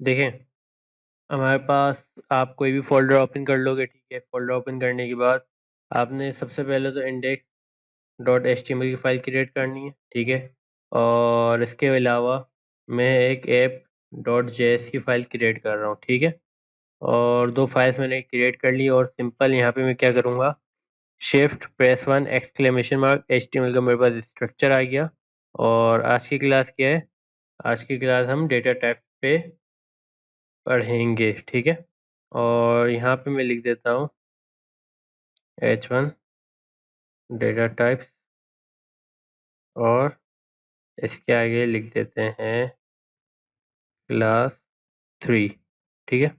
देखें, हमारे पास आप कोई भी फ़ोल्डर ओपन कर लोगे, ठीक है? फ़ोल्डर ओपन करने के बाद आपने सबसे पहले तो index.html की फ़ाइल क्रिएट करनी है, ठीक है? और इसके अलावा मैं एक app.js की फ़ाइल क्रिएट कर रहा हूँ, ठीक है? और 2 फाइल्स मैंने क्रिएट कर ली और सिंपल यहाँ पे मैं क्या करूँगा, shift press 1 exclamation mark HTML का मेरे पास स्ट्रक्चर आ गया। और आज की क्लास क्या है? आज की क्लास हम डेटा टाइप पे पढ़ेंगे, ठीक है? और यहाँ पे मैं लिख देता हूँ h1 डेटा टाइप्स और इसके आगे लिख देते हैं क्लास 3, ठीक है?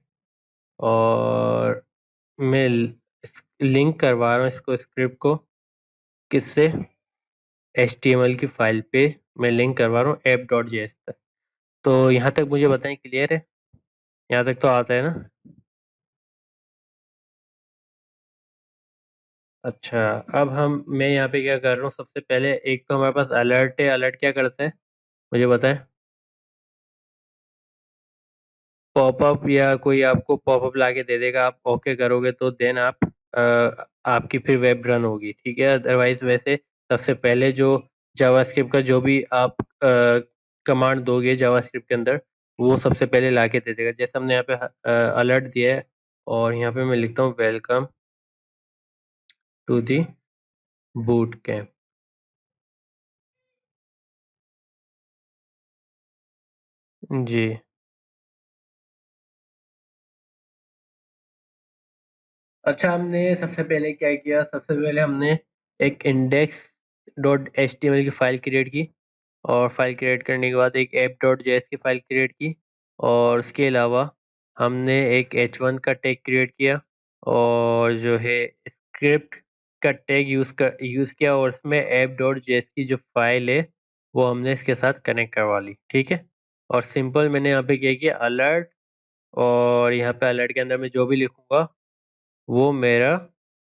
और मैं लिंक करवा रहा हूँ इसको, स्क्रिप्ट को किससे, HTML की फाइल पे मैं लिंक करवा रहा हूँ app.js तक। तो यहाँ तक मुझे बताएं, क्लियर है? यहाँ तक तो आता है ना? अच्छा, अब मैं यहाँ पे क्या कर रहा हूँ, सबसे पहले एक तो हमारे पास अलर्ट है। अलर्ट क्या करता है मुझे बताएं? पॉपअप या कोई आपको पॉपअप ला के दे देगा, आप ओके करोगे तो देन आपकी फिर वेब रन होगी, ठीक है? अदरवाइज वैसे सबसे पहले जो जावास्क्रिप्ट का जो भी आप कमांड दोगे जावास्क्रिप्ट के अंदर, वो सबसे पहले ला के दे देगा। जैसे हमने यहाँ पे अलर्ट दिया है और यहाँ पे मैं लिखता हूँ welcome to the boot camp. जी। अच्छा, हमने सबसे पहले क्या किया, सबसे पहले हमने एक index.html की फाइल क्रिएट की और फाइल क्रिएट करने के बाद एक app.js की फाइल क्रिएट की और उसके अलावा हमने एक h1 का टैग क्रिएट किया और जो है स्क्रिप्ट का टैग यूज़ किया और उसमें app.js की जो फाइल है वो हमने इसके साथ कनेक्ट करवा ली, ठीक है? और सिंपल मैंने यहाँ पे क्या किया, अलर्ट, और यहाँ पे अलर्ट के अंदर मैं जो भी लिखूंगा वो मेरा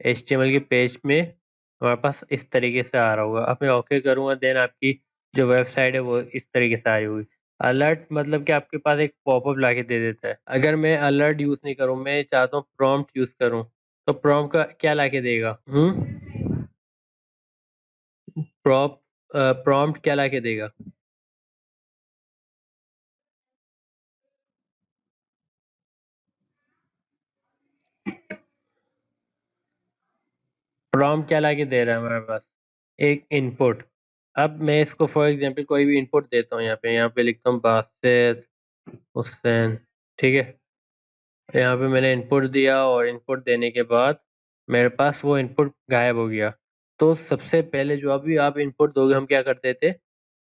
एचटीएमएल के पेज में हमारे पास इस तरीके से आ रहा होगा। अब मैं ओके करूँगा, देन आपकी जो वेबसाइट है वो इस तरीके से आ रही होगी। अलर्ट मतलब कि आपके पास एक पॉपअप लाके दे देता है। अगर मैं अलर्ट यूज़ नहीं करूँ, मैं चाहता हूँ प्रॉम्प्ट यूज़ करूँ, तो प्रॉम्प्ट का क्या लाके देगा? प्रॉप प्रॉम्प्ट क्या लाके देगा? प्रॉम्प्ट क्या लाके दे रहा है हमारे पास? एक इनपुट। अब मैं इसको फॉर एग्जांपल कोई भी इनपुट देता हूँ, यहाँ पे लिखता हूँ बासित हुसैन, ठीक है? यहाँ पे मैंने इनपुट दिया और इनपुट देने के बाद मेरे पास वो इनपुट गायब हो गया। तो सबसे पहले जो अभी आप इनपुट दोगे, हम क्या करते थे,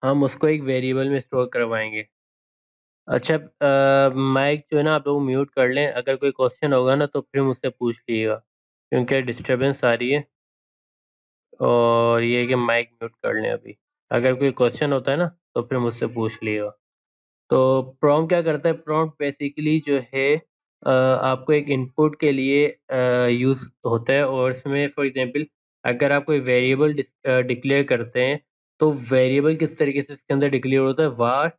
हम उसको एक वेरिएबल में स्टोर करवाएंगे। अच्छा, माइक जो है ना आप लोग म्यूट कर लें, अगर कोई क्वेश्चन होगा ना तो फिर मुझसे पूछ लीजिएगा क्योंकि डिस्टरबेंस आ रही है। और ये है कि माइक म्यूट कर लें अभी, अगर कोई क्वेश्चन होता है ना तो फिर मुझसे पूछ लिएगा। तो प्रॉम्प्ट क्या करता है, प्रॉम्प्ट बेसिकली जो है आपको एक इनपुट के लिए यूज़ होता है और इसमें फॉर एग्जांपल अगर आप कोई वेरिएबल डिक्लेयर करते हैं तो वेरिएबल किस तरीके से इसके अंदर डिक्लेयर होता है, var,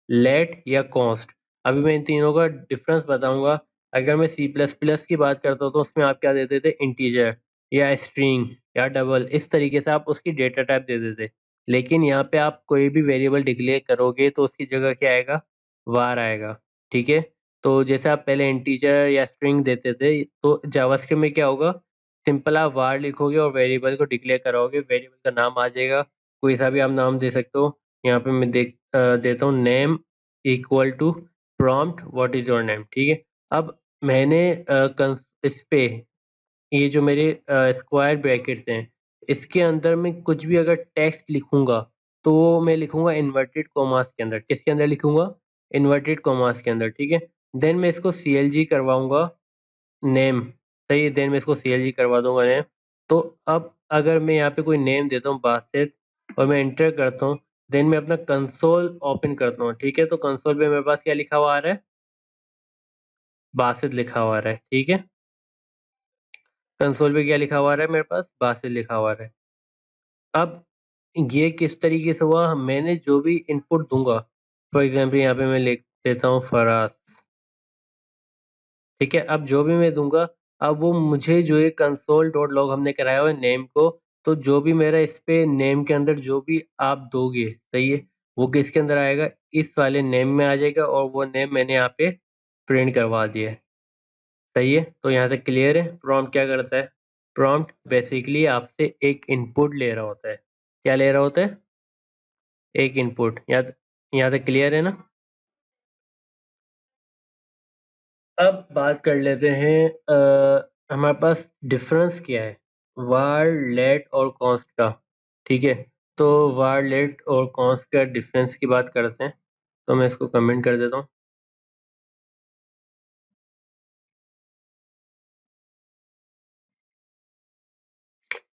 let या const। अभी मैं इन तीनों का डिफरेंस बताऊंगा। अगर मैं सी प्लस प्लस की बात करता हूँ तो उसमें आप क्या देते थे, इंटीजर या स्ट्रिंग या डबल, इस तरीके से आप उसकी डेटा टाइप दे देते। लेकिन यहाँ पे आप कोई भी वेरिएबल डिक्लेयर करोगे तो उसकी जगह क्या आएगा, var आएगा, ठीक है? तो जैसे आप पहले इंटीजर या स्ट्रिंग देते थे तो जावास्क्रिप्ट में क्या होगा, सिंपल आप var लिखोगे और वेरिएबल को डिक्लेयर कराओगे, वेरिएबल का नाम आ जाएगा, कोई सा भी आप नाम दे सकते हो। यहाँ पे मैं देता हूँ name equal to prompt what is your name, ठीक है? अब मैंने इस पे ये जो मेरे स्क्वायर ब्रैकेट्स हैं, इसके अंदर मैं कुछ भी अगर टेक्स्ट लिखूंगा तो वो मैं लिखूंगा इन्वर्टेड कॉमास के अंदर। किसके अंदर लिखूंगा? इन्वर्टेड कॉमास के अंदर, ठीक है? देन मैं इसको सीएलजी करवाऊंगा नेम, सही है? देन मैं इसको सीएलजी करवा दूंगा नेम। तो अब अगर मैं यहाँ पे कोई नेम देता हूँ बासित और मैं एंटर करता हूँ, देन मैं अपना कंसोल ओपन करता हूँ, ठीक है? तो कंसोल पे मेरे पास क्या लिखा हुआ आ रहा है, बासित लिखा हुआ आ रहा है, ठीक है? कंसोल पे क्या लिखा हुआ आ रहा है मेरे पास, बासित लिखा हुआ आ रहा है। अब ये किस तरीके से हुआ, मैंने जो भी इनपुट दूंगा, फॉर एग्जाम्पल यहाँ पे मैं लिख देता हूँ फराज। ठीक है, अब जो भी मैं दूंगा, अब वो मुझे जो है कंसोल डॉट लॉग हमने कराया हुआ है नेम को, तो जो भी मेरा इस पे नेम के अंदर जो भी आप दोगे, सही है, वो किसके अंदर आएगा, इस वाले नेम में आ जाएगा, और वो नेम मैंने यहाँ पे प्रिंट करवा दिया है। सही है, तो यहाँ तक क्लियर है। प्रॉम्प्ट क्या करता है, प्रॉम्प्ट बेसिकली आपसे एक इनपुट ले रहा होता है। क्या ले रहा होता है, एक इनपुट। यहाँ तक क्लियर है ना। अब बात कर लेते हैं हमारे पास डिफरेंस क्या है var let और const का। ठीक है, तो var let और const का डिफरेंस की बात करते हैं, तो मैं इसको कमेंट कर देता हूँ।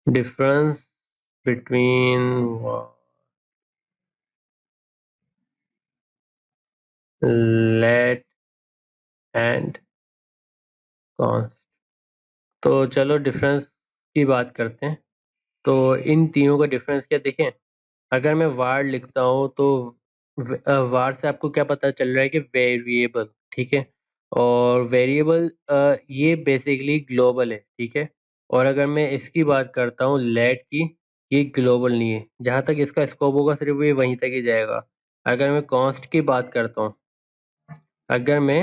Difference between let and const। तो चलो डिफरेंस की बात करते हैं। तो इन तीनों का डिफरेंस क्या देखें, अगर मैं var लिखता हूँ तो var से आपको क्या पता चल रहा है कि वेरिएबल। ठीक है, और वेरिएबल ये बेसिकली ग्लोबल है। ठीक है, और अगर मैं इसकी बात करता हूँ लेट की, ये ग्लोबल नहीं है, जहाँ तक इसका स्कोप होगा सिर्फ ये वहीं तक ही जाएगा। अगर मैं कॉन्स्ट की बात करता हूँ, अगर मैं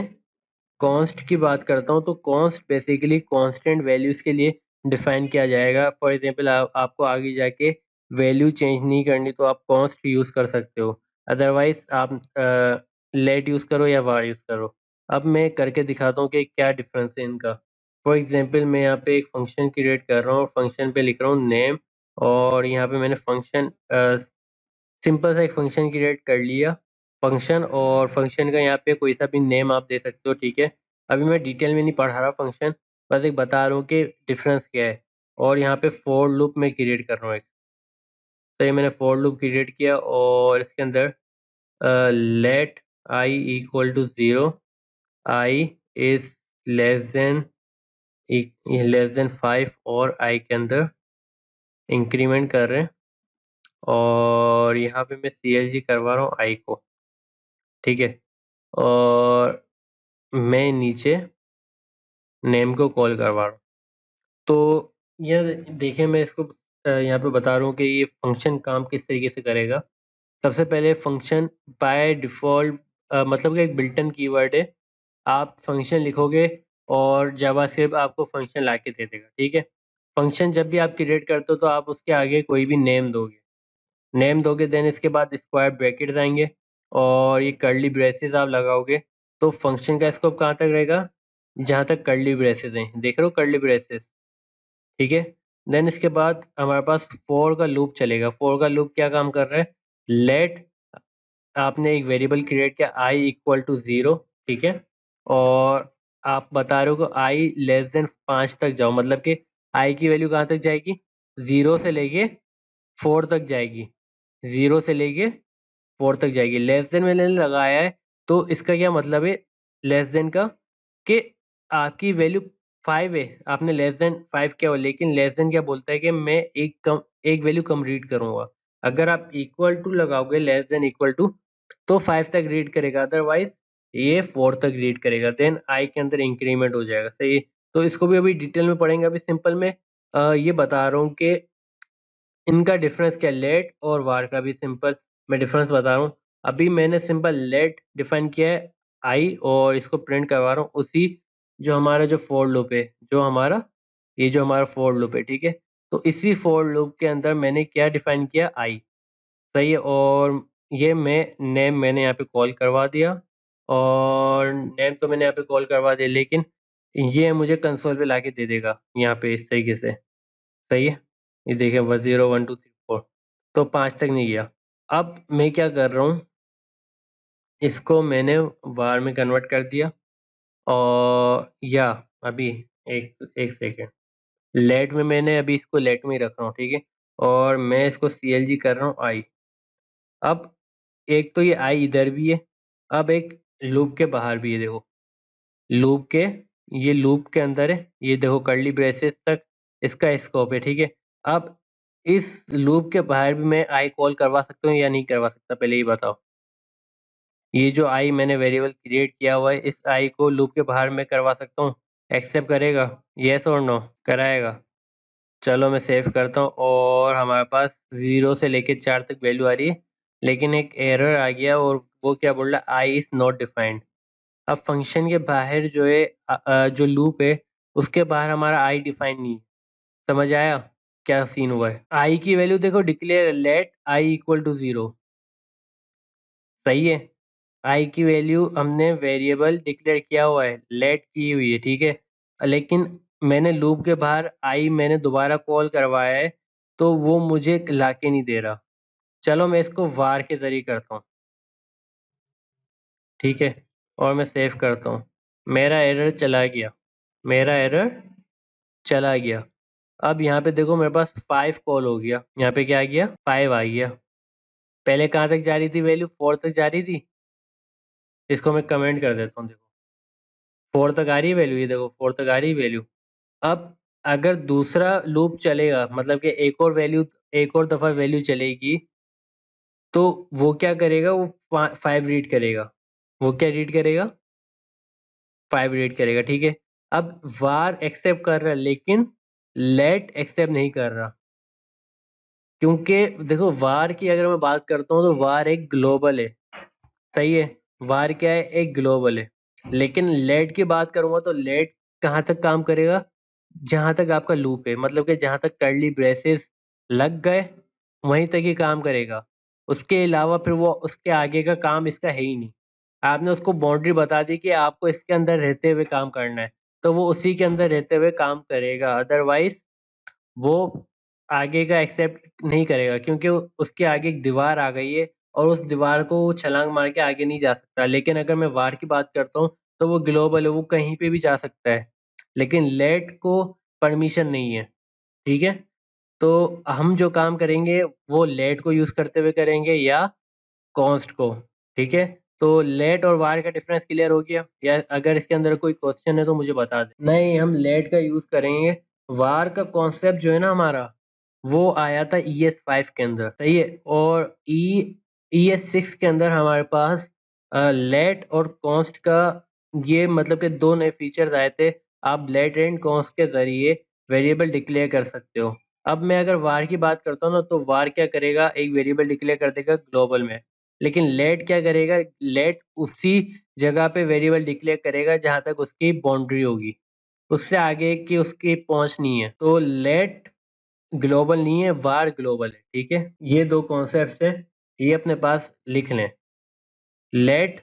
कॉन्स्ट की बात करता हूँ, तो कॉन्स्ट बेसिकली कांस्टेंट वैल्यूज के लिए डिफाइन किया जाएगा। फॉर एग्जांपल आपको आगे जाके वैल्यू चेंज नहीं करनी तो आप कॉन्स्ट यूज कर सकते हो, अदरवाइज आप लेट यूज करो या var यूज करो। अब मैं करके दिखाता हूँ कि क्या डिफरेंस है इनका। फॉर एग्जांपल मैं यहाँ पे एक फंक्शन क्रिएट कर रहा हूँ, फंक्शन पे लिख रहा हूँ नेम, और यहाँ पे मैंने फंक्शन सिंपल सा एक फंक्शन क्रिएट कर लिया फंक्शन, और फंक्शन का यहाँ पे कोई सा भी नेम आप दे सकते हो। ठीक है, अभी मैं डिटेल में नहीं पढ़ा रहा फंक्शन, बस एक बता रहा हूँ कि डिफरेंस क्या है। और यहाँ पे फॉर लूप में क्रिएट कर रहा हूँ एक, तो ये मैंने फॉर लूप क्रिएट किया, और इसके अंदर let i equal to 0, i is less than less than 5, और आई के अंदर इंक्रीमेंट कर रहे हैं, और यहाँ पे मैं CLG करवा रहा हूँ आई को। ठीक है, और मैं नीचे नेम को कॉल करवा रहा हूँ। तो ये देखिए, मैं इसको यहाँ पे बता रहा हूँ कि ये फंक्शन काम किस तरीके से करेगा। सबसे पहले फंक्शन बाय डिफ़ॉल्ट मतलब कि एक बिल्ट इन कीवर्ड है। आप फंक्शन लिखोगे और जावास्क्रिप्ट आपको फंक्शन ला के दे देगा। ठीक है, फंक्शन जब भी आप क्रिएट करते हो तो आप उसके आगे कोई भी नेम दोगे, देन इसके बाद स्क्वायर ब्रैकेट्स आएंगे, और ये कर्ली ब्रेसेस आप लगाओगे, तो फंक्शन का स्कोप कहाँ तक रहेगा, जहाँ तक कर्ली ब्रेसेस हैं, देख रहे हो कर्ली ब्रेसेस। ठीक है, देन इसके बाद हमारे पास फोर का लूप चलेगा। फोर का लूप क्या काम कर रहा है, लेट आपने एक वेरिएबल क्रिएट किया आई इक्वल टू 0। ठीक है, और आप बता रहे हो कि आई लेस देन 5 तक जाओ, मतलब कि आई की वैल्यू कहाँ तक जाएगी, 0 से लेके 4 तक जाएगी, 0 से लेके 4 तक जाएगी। लेस देन मैंने लगाया है, तो इसका क्या मतलब है लेस देन का, कि आपकी वैल्यू 5 है, आपने लेस देन 5 किया हो, लेकिन लेस देन क्या बोलता है कि मैं एक वैल्यू कम रीड करूंगा। अगर आप इक्वल टू लगाओगे, लेस देन इक्वल टू, तो 5 तक रीड करेगा, अदरवाइज ये 4 तक रीड करेगा, देन आई के अंदर इंक्रीमेंट हो जाएगा। सही है? तो इसको भी अभी डिटेल में पढ़ेंगे, अभी सिंपल में ये बता रहा हूँ कि इनका डिफरेंस क्या है, लेट और वार का भी सिंपल मैं डिफरेंस बता रहा हूँ। अभी मैंने सिंपल लेट डिफाइन किया है आई, और इसको प्रिंट करवा रहा हूँ उसी जो हमारा जो फोर लूप है, जो हमारा फोर लूप है। ठीक है, तो इसी फोर लूप के अंदर मैंने क्या डिफाइन किया, आई। सही है, और ये मैंने यहाँ पे कॉल करवा दिया, और नेम तो मैंने यहाँ पे कॉल करवा दिया, लेकिन ये मुझे कंसोल पे लाके दे देगा यहाँ पे इस तरीके से। सही है, ये देखिए 0 1 2 3 4, तो 5 तक नहीं गया। अब मैं क्या कर रहा हूँ, इसको मैंने वार में कन्वर्ट कर दिया, और या अभी एक एक सेकेंड, लेट में मैंने अभी इसको लेट में ही रख रहा हूँ। ठीक है, और मैं इसको CLG कर रहा हूँ आई। अब एक तो ये आई इधर भी है, अब एक लूप के बाहर भी है, देखो लूप के, ये लूप के अंदर है, ये देखो कर्ली ब्रेसेस तक इसका स्कोप है। ठीक है, अब इस लूप के बाहर भी मैं आई कॉल करवा सकता हूँ या नहीं करवा सकता, पहले ही बताओ। ये जो आई मैंने वेरिएबल क्रिएट किया हुआ है, इस आई को लूप के बाहर मैं करवा सकता हूँ? एक्सेप्ट करेगा? यस और नो? कराएगा? चलो मैं सेव करता हूँ और हमारे पास 0 से लेके 4 तक वैल्यू आ रही है, लेकिन एक एरर आ गया और वो क्या बोल रहा है, आई इज नॉट डिफाइंड। अब फंक्शन के बाहर जो है जो लूप है उसके बाहर हमारा आई डिफाइन नहीं है। समझ आया क्या सीन हुआ है? आई की वैल्यू देखो, declare let i equal to 0, सही है। आई की वैल्यू हमने वेरिएबल डिक्लेयर किया हुआ है, लेट की हुई है, ठीक है। लेकिन मैंने लूप के बाहर आई मैंने दोबारा कॉल करवाया है, तो वो मुझे लाके नहीं दे रहा। चलो मैं इसको वार के जरिए करता हूँ, ठीक है। और मैं सेव करता हूँ। मेरा एरर चला गया, मेरा एरर चला गया। अब यहाँ पे देखो मेरे पास 5 कॉल हो गया, यहाँ पे क्या आ गया, 5 आ गया। पहले कहाँ तक जा रही थी वैल्यू, 4 तक जा रही थी। इसको मैं कमेंट कर देता हूँ, देखो 4 तक आ रही है वैल्यू, ये देखो 4 तक आ रही है वैल्यू। अब अगर दूसरा लूप चलेगा, मतलब कि एक और वैल्यू, एक और दफा वैल्यू चलेगी, तो वो क्या करेगा, वो 5 रीड करेगा। वो क्या रीड करेगा, 5 रीड करेगा, ठीक है। अब वार एक्सेप्ट कर रहा है, लेकिन लेट एक्सेप्ट नहीं कर रहा, क्योंकि देखो वार की अगर मैं बात करता हूँ तो वार एक ग्लोबल है, सही है। वार क्या है, एक ग्लोबल है। लेकिन लेट की बात करूंगा तो लेट कहाँ तक काम करेगा, जहां तक आपका लूप है, मतलब कि जहां तक कर्ली ब्रेसेस लग गए वहीं तक ही काम करेगा। उसके अलावा फिर वो उसके आगे का काम इसका है ही नहीं। आपने उसको बाउंड्री बता दी कि आपको इसके अंदर रहते हुए काम करना है, तो वो उसी के अंदर रहते हुए काम करेगा, अदरवाइज वो आगे का एक्सेप्ट नहीं करेगा, क्योंकि उसके आगे एक दीवार आ गई है और उस दीवार को वो छलांग मार के आगे नहीं जा सकता। लेकिन अगर मैं वार की बात करता हूँ तो वो ग्लोबल है, वो कहीं पे भी जा सकता है, लेकिन लेट को परमिशन नहीं है, ठीक है। तो हम जो काम करेंगे वो लेट को यूज करते हुए करेंगे या कॉन्स्ट को, ठीक है। तो लेट और वार का डिफरेंस क्लियर हो गया, या अगर इसके अंदर कोई क्वेश्चन है तो मुझे बता दे। नहीं, हम लेट का यूज करेंगे। वार का कॉन्सेप्ट जो है ना हमारा, वो आया था ES5 के अंदर, सही है। और ES6 के अंदर हमारे पास लेट और कॉन्स्ट का ये मतलब कि दो नए फीचर्स आए थे। आप लेट एंड कॉन्स्ट के जरिए वेरिएबल डिक्लेयर कर सकते हो। अब मैं अगर वार की बात करता हूँ ना, तो वार क्या करेगा, एक वेरिएबल डिक्लेयर कर देगा ग्लोबल में। लेकिन लेट क्या करेगा, लेट उसी जगह पे वेरिएबल डिक्लेयर करेगा जहां तक उसकी बाउंड्री होगी, उससे आगे की उसकी पहुंच नहीं है। तो लेट ग्लोबल नहीं है, वार ग्लोबल है, ठीक है। ये दो कॉन्सेप्ट है, ये अपने पास लिख लें। लेट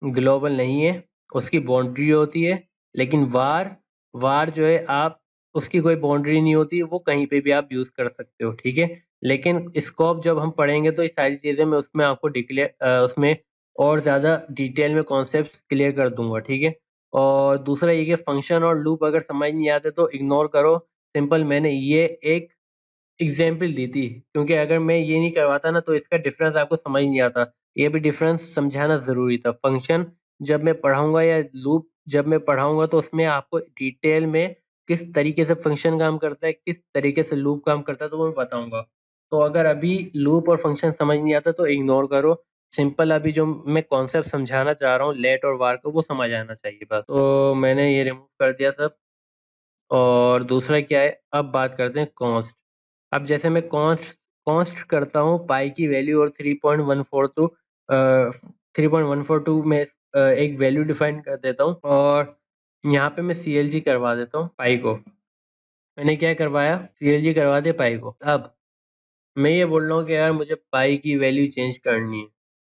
ग्लोबल नहीं है, उसकी बाउंड्री होती है। लेकिन वार, वार जो है आप उसकी कोई बाउंड्री नहीं होती, वो कहीं पे भी आप यूज कर सकते हो, ठीक है। लेकिन स्कोप जब हम पढ़ेंगे तो ये सारी चीजें मैं उसमें आपको डिक्लेयर उसमें और ज्यादा डिटेल में कॉन्सेप्ट क्लियर कर दूंगा, ठीक है। और दूसरा ये कि फंक्शन और लूप अगर समझ नहीं आते तो इग्नोर करो। सिंपल मैंने ये एक एग्जाम्पल दी थी, क्योंकि अगर मैं ये नहीं करवाता ना तो इसका डिफरेंस आपको समझ नहीं आता। ये भी डिफरेंस समझाना जरूरी था। फंक्शन जब मैं पढ़ाऊंगा या लूप जब मैं पढ़ाऊंगा तो उसमें आपको डिटेल में किस तरीके से फंक्शन काम करता है, किस तरीके से लूप काम करता है, तो वो मैं बताऊंगा। तो अगर अभी लूप और फंक्शन समझ नहीं आता तो इग्नोर करो। सिंपल अभी जो मैं कॉन्सेप्ट समझाना चाह रहा हूँ लेट और वार को, वो समझ आना चाहिए बस। तो मैंने ये रिमूव कर दिया सब। और दूसरा क्या है, अब बात करते हैं कॉन्स्ट। अब जैसे मैं कॉन्स्ट कॉन्स्ट करता हूँ पाई की वैल्यू और 3.142 में एक वैल्यू डिफाइन कर देता हूँ, और यहाँ पे मैं CLG करवा देता हूँ पाई को। मैंने क्या करवाया, CLG करवा दिया पाई को। अब मैं ये बोल रहा हूँ कि यार मुझे पाई की वैल्यू चेंज करनी है,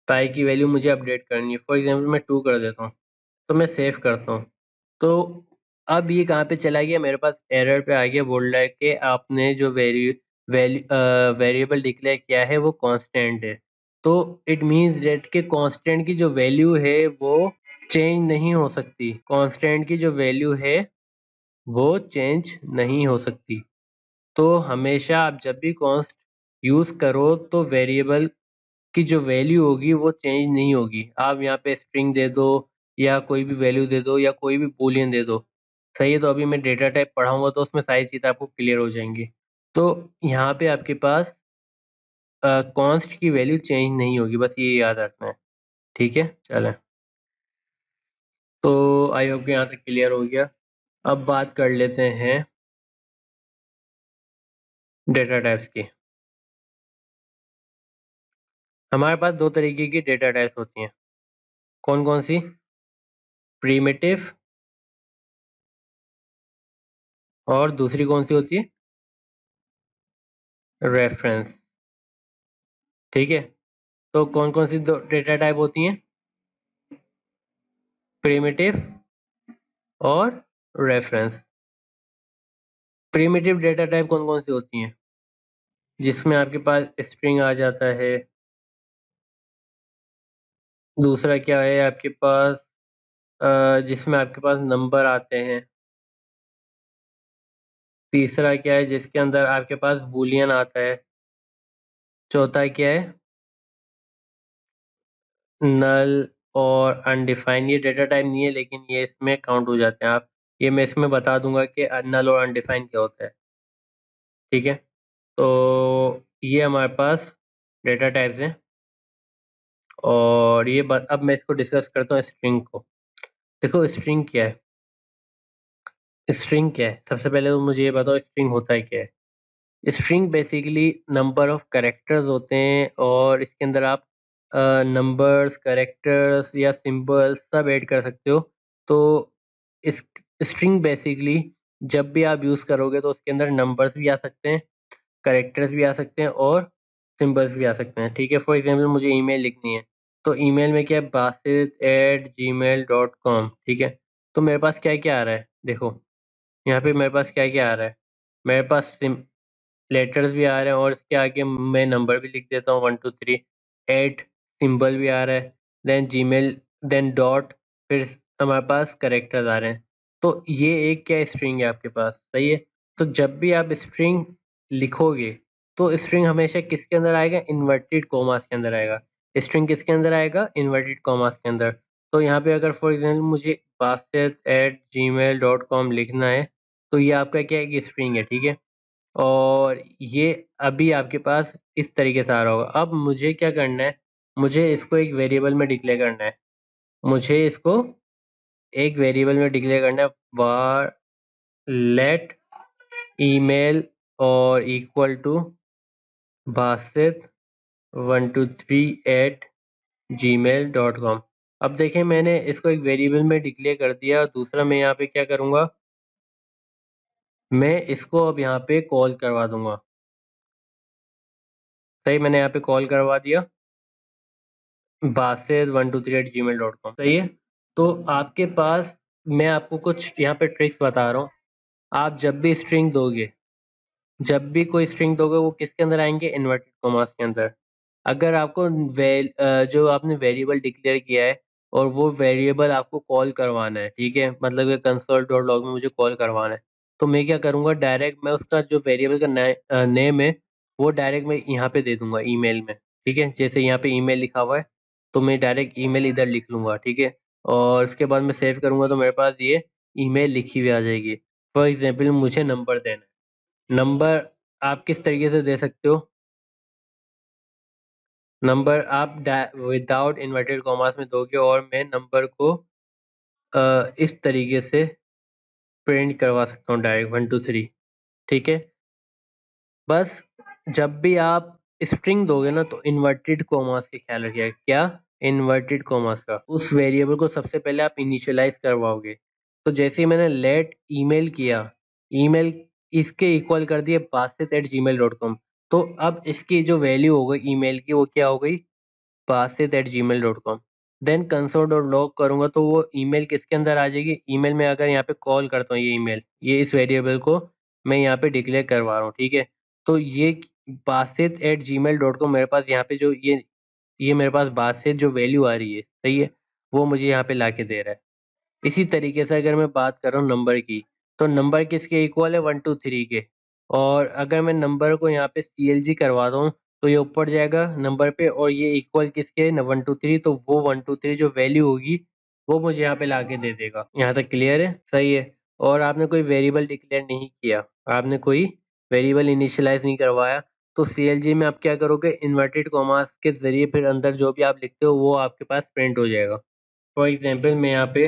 पाई की वैल्यू मुझे अपडेट करनी है। फॉर एग्जाम्पल मैं 2 कर देता हूँ, तो मैं सेव करता हूँ। तो अब ये कहाँ पे चला गया, मेरे पास एरर पे आ गया, बोल रहा है कि आपने जो वेरिएबल डिक्लेयर किया है वो कांस्टेंट है। तो इट मींस दैट कि कांस्टेंट की जो वैल्यू है वो चेंज नहीं हो सकती। कांस्टेंट की जो वैल्यू है वो चेंज नहीं हो सकती। तो हमेशा आप जब भी कॉन्स्ट यूज करो तो वेरिएबल की जो वैल्यू होगी वो चेंज नहीं होगी। आप यहाँ पे स्ट्रिंग दे दो या कोई भी वैल्यू दे दो या कोई भी बूलियन दे दो, सही है। तो अभी मैं डेटा टाइप पढ़ाऊंगा तो उसमें सारी चीज़ आपको क्लियर हो जाएंगी। तो यहाँ पे आपके पास कॉन्स्ट की वैल्यू चेंज नहीं होगी, बस ये याद रखना है। ठीक है, चलें। तो आई होप कि यहाँ तक क्लियर हो गया। अब बात कर लेते हैं डेटा टाइप्स की। हमारे पास दो तरीके की डेटा टाइप्स होती हैं। कौन कौन सी? प्रीमिटिव, और दूसरी कौन सी होती है? रेफरेंस। ठीक है, तो कौन कौन सी दो डेटा टाइप होती हैं? प्रीमिटिव और रेफरेंस। प्रीमिटिव डेटा टाइप कौन कौन सी होती हैं? जिसमें आपके पास स्ट्रिंग आ जाता है। दूसरा क्या है आपके पास? जिसमें आपके पास नंबर आते हैं। तीसरा क्या है? जिसके अंदर आपके पास बूलियन आता है। चौथा क्या है? नल और अनडिफाइंड। ये डेटा टाइप नहीं है, लेकिन ये इसमें काउंट हो जाते हैं। आप ये मैं इसमें बता दूंगा कि नल और अनडिफाइंड क्या होता है। ठीक है, तो ये हमारे पास डेटा टाइप्स हैं। और अब मैं इसको डिस्कस करता हूँ स्ट्रिंग को। देखो स्ट्रिंग क्या है। स्ट्रिंग क्या है, सबसे पहले तो मुझे ये बताओ स्ट्रिंग होता है क्या है। String basically number of characters होते हैं, और इसके अंदर आप नंबर्स, कैरेक्टर्स या सिंबल्स सब ऐड कर सकते हो। तो इस स्ट्रिंग बेसिकली जब भी आप यूज़ करोगे तो उसके अंदर नंबर्स भी आ सकते हैं, कैरेक्टर्स भी आ सकते हैं, और सिंबल्स भी आ सकते हैं। ठीक है, फॉर एग्जांपल मुझे ईमेल लिखनी है, तो ईमेल में क्या है? basit@gmail.com। ठीक है, तो मेरे पास क्या क्या आ रहा है देखो। यहाँ पे मेरे पास क्या क्या आ रहा है? मेरे पास लेटर्स भी आ रहे हैं, और इसके आगे मैं नंबर भी लिख देता हूँ 1 2 3। एट सिंबल भी आ रहा है, देन जीमेल, देन डॉट, फिर हमारे पास करेक्टर्स आ रहे हैं। तो ये एक क्या स्ट्रिंग है आपके पास, सही है। तो जब भी आप स्ट्रिंग लिखोगे तो स्ट्रिंग हमेशा किसके अंदर आएगा? इन्वर्टेड कॉमास के अंदर आएगा। स्ट्रिंग किसके अंदर आएगा? इन्वर्टेड कॉमास के अंदर। तो यहाँ पे अगर फॉर एग्जाम्पल मुझे basit@gmail.com लिखना है, तो ये आपका क्या है? स्ट्रिंग है। ठीक है, और ये अभी आपके पास इस तरीके से आ रहा होगा। अब मुझे क्या करना है? मुझे इसको एक वेरिएबल में डिक्लेयर करना है। मुझे इसको एक वेरिएबल में डिक्लेयर करना है। var let email और इक्वल टू basit123@gmail.com। अब देखें, मैंने इसको एक वेरिएबल में डिक्लेयर कर दिया। दूसरा मैं यहाँ पे क्या करूँगा? मैं इसको अब यहाँ पे कॉल करवा दूंगा। सही, मैंने यहाँ पे कॉल करवा दिया basit123@gmail.com। सही है, तो आपके पास मैं आपको कुछ यहाँ पे ट्रिक्स बता रहा हूँ। आप जब भी स्ट्रिंग दोगे, जब भी कोई स्ट्रिंग दोगे, वो किसके अंदर आएंगे? इन्वर्टेड कॉमास के अंदर। अगर आपको जो आपने वेरिएबल डिक्लेयर किया है और वो वेरिएबल आपको कॉल करवाना है, ठीक है, मतलब ये console.log में मुझे कॉल करवाना है, तो मैं क्या करूँगा? डायरेक्ट मैं उसका जो वेरिएबल का नेम है वो डायरेक्ट मैं यहाँ पे दे दूंगा ईमेल में। ठीक है, जैसे यहाँ पे ईमेल लिखा हुआ है, तो मैं डायरेक्ट ईमेल इधर लिख लूंगा। ठीक है, और उसके बाद मैं सेव करूंगा तो मेरे पास ये ईमेल लिखी हुई आ जाएगी। फॉर एग्जाम्पल मुझे नंबर देना है। नंबर आप किस तरीके से दे सकते हो? नंबर आप विदाउट इन्वर्टेड कॉमास में दोगे, और मैं नंबर को इस तरीके से प्रिंट करवा सकता हूँ डायरेक्ट 1 2 3। ठीक है, बस जब भी आप स्ट्रिंग दोगे ना, तो इन्वर्टेड कॉमास के ख्याल रखिएगा। क्या? इन्वर्टेड कॉमास का। उस वेरिएबल को सबसे पहले आप इनिशियलाइज करवाओगे। तो जैसे ही मैंने लेट ईमेल किया, ईमेल इसके इक्वल कर दिए basit@gmail.com, तो अब इसकी जो वैल्यू हो गई ईमेल की, वो क्या हो गई? basit@gmail.com। Then console dot log करूंगा तो वो ईमेल किसके अंदर आ जाएगी? ईमेल में अगर यहाँ पे कॉल करता हूँ, ये ईमेल, ये इस वेरिएबल को मैं यहाँ पे डिक्लेयर करवा रहा हूँ। ठीक है, तो ये basit@gmail.com मेरे पास यहाँ पे जो ये मेरे पास basit जो वैल्यू आ रही है, सही है, वो मुझे यहाँ पे ला के दे रहा है। इसी तरीके से अगर मैं बात कर रहा हूँ नंबर की, तो नंबर किसके इक्वल है? 1 2 3 के। और अगर मैं नंबर को यहाँ पे CLG करवाता हूँ, तो ये ऊपर जाएगा नंबर पे, और ये इक्वल किसके है? 1 2 3। तो वो 1 2 3 जो वैल्यू होगी वो मुझे यहाँ पे ला के दे देगा। यहाँ तक क्लियर है? सही है। और आपने कोई वेरिएबल डिक्लेयर नहीं किया, आपने कोई वेरिएबल इनिशियलाइज नहीं करवाया, तो CLG में आप क्या करोगे, इन्वर्टेड कॉमास के जरिए फिर अंदर जो भी आप लिखते हो वो आपके पास प्रिंट हो जाएगा। फॉर एग्जाम्पल मैं यहाँ पे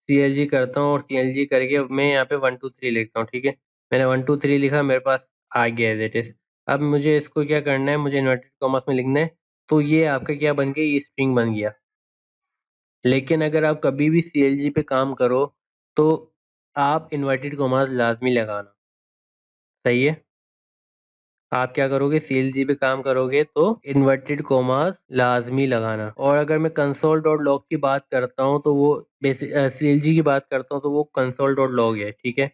CLG करता हूँ और CLG करके मैं यहाँ पे 1 2 3 लिखता हूँ, ठीक है। मैंने 1 2 3 लिखा, मेरे पास आ गया एज इट इज। अब मुझे इसको क्या करना है, मुझे इन्वर्टेड कॉमास में लिखना है, तो ये आपका क्या बन गया, ये स्ट्रिंग बन गया। लेकिन अगर आप कभी भी CLG पे काम करो तो आप इन्वर्टेड कॉमास लाजमी लगाना, सही है। आप क्या करोगे, CLG पे काम करोगे तो इन्वर्टेड कोमास लाजमी लगाना। और अगर मैं कंसोल डॉट लॉग की बात करता हूँ तो वो बेसिक CLG की बात करता हूँ तो वो कंसोल डॉट लॉग है, ठीक है।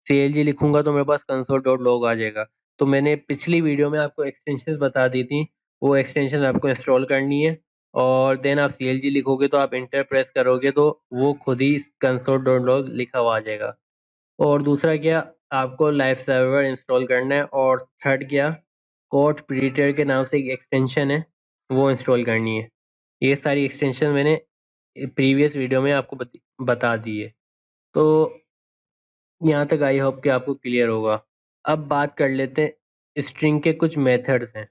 CLG लिखूंगा तो मेरे पास कंसोल डॉट लॉग आ जाएगा। तो मैंने पिछली वीडियो में आपको एक्सटेंशन बता दी थी, वो एक्सटेंशन आपको इंस्टॉल करनी है। और देन आप CLG लिखोगे तो आप इंटर प्रेस करोगे तो वो खुद ही कंसोल डॉट लॉग लिखा हुआ आ जाएगा। और दूसरा क्या, आपको लाइव सर्वर इंस्टॉल करना है। और थर्ड क्या, कोड प्रीडिटर के नाम से एक एक्सटेंशन है, वो इंस्टॉल करनी है। ये सारी एक्सटेंशन मैंने प्रीवियस वीडियो में आपको बता दी है। तो यहाँ तक आई होप कि आपको क्लियर होगा। अब बात कर लेते हैं, स्ट्रिंग के कुछ मेथड्स हैं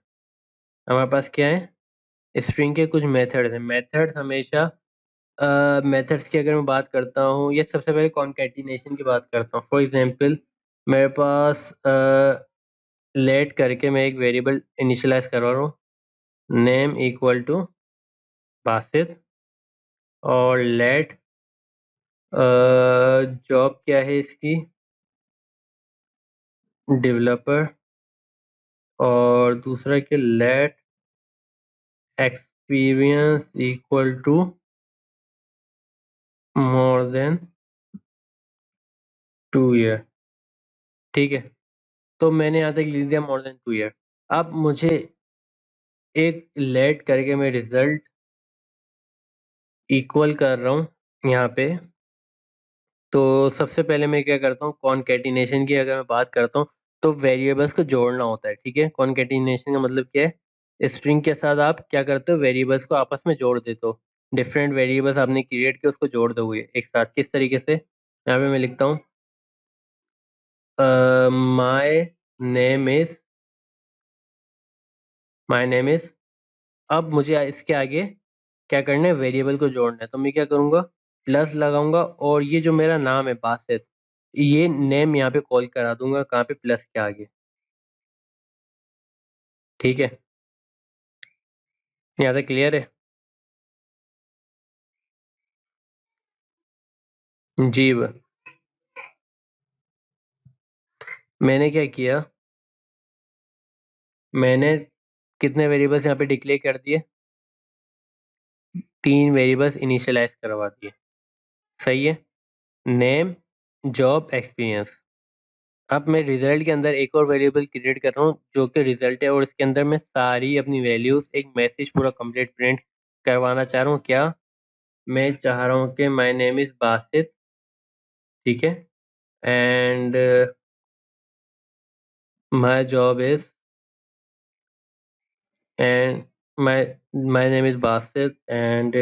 हमारे पास। क्या है, स्ट्रिंग के कुछ मेथड्स हैं। मेथड्स हमेशा मेथड्स की अगर मैं बात करता हूँ, ये सबसे पहले कॉन्कैटिनेशन की बात करता हूँ। फॉर एग्जांपल मेरे पास लेट करके मैं एक वेरिएबल इनिशियलाइज करवा रहा हूँ, नेम इक्वल टू बासित। और लेट जॉब क्या है इसकी, डेवलपर। और दूसरा कि let experience equal to more than 2 year, ठीक है। तो मैंने यहाँ तक लिख दिया मोर देन 2 ईयर। अब मुझे एक लेट करके मैं रिजल्ट इक्वल कर रहा हूँ यहाँ पे। तो सबसे पहले मैं क्या करता हूँ, कॉन्केटिनेशन की अगर मैं बात करता हूँ तो वेरिएबल्स को जोड़ना होता है, ठीक है। कॉन्केटिनेशन का मतलब क्या है, स्ट्रिंग के साथ आप क्या करते हो, वेरिएबल्स को आपस में जोड़ देते हो। डिफरेंट वेरिएबल्स आपने क्रिएट किए, उसको जोड़ दोगे एक साथ। किस तरीके से, यहाँ पे मैं लिखता हूँ my name is my name is. अब मुझे इसके आगे क्या करना है, वेरिएबल को जोड़ना है। तो मैं क्या करूँगा, प्लस लगाऊंगा और ये जो मेरा नाम है बासित, ये नेम यहाँ पे कॉल करा दूंगा, कहाँ पे, प्लस के आगे, ठीक है। यहाँ तक क्लियर है। जी मैंने क्या किया, मैंने कितने वेरिएबल्स यहाँ पे डिक्लेयर कर दिए, 3 वेरिएबल्स इनिशियलाइज करवा दिए, सही है। Name, job, experience. अब मैं रिजल्ट के अंदर एक और वेरिएबल क्रिएट कर रहा हूँ जो कि रिजल्ट है, और इसके अंदर मैं सारी अपनी वैल्यूज, एक मैसेज पूरा कंप्लीट प्रिंट करवाना चाह रहा हूँ। क्या, मैं चाह रहा हूँ कि माय नेम इज बासित, ठीक है। And my job is, and my my name is Basit and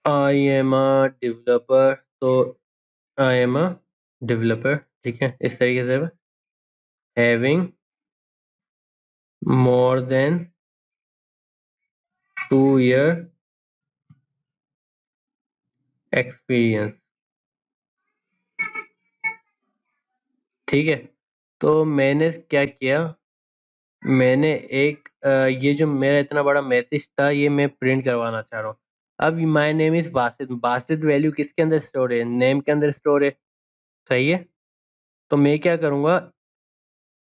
I am a developer. तो आई एम अ डेवलपर, ठीक है। इस तरीके से having more than 2 year experience, ठीक है। तो मैंने क्या किया, मैंने एक ये जो मेरा इतना बड़ा मैसेज था ये मैं प्रिंट करवाना चाह रहा हूँ। अब my name is Basit, Basit value किसके अंदर स्टोर है, नेम के अंदर स्टोर है, सही है। तो मैं क्या करूँगा,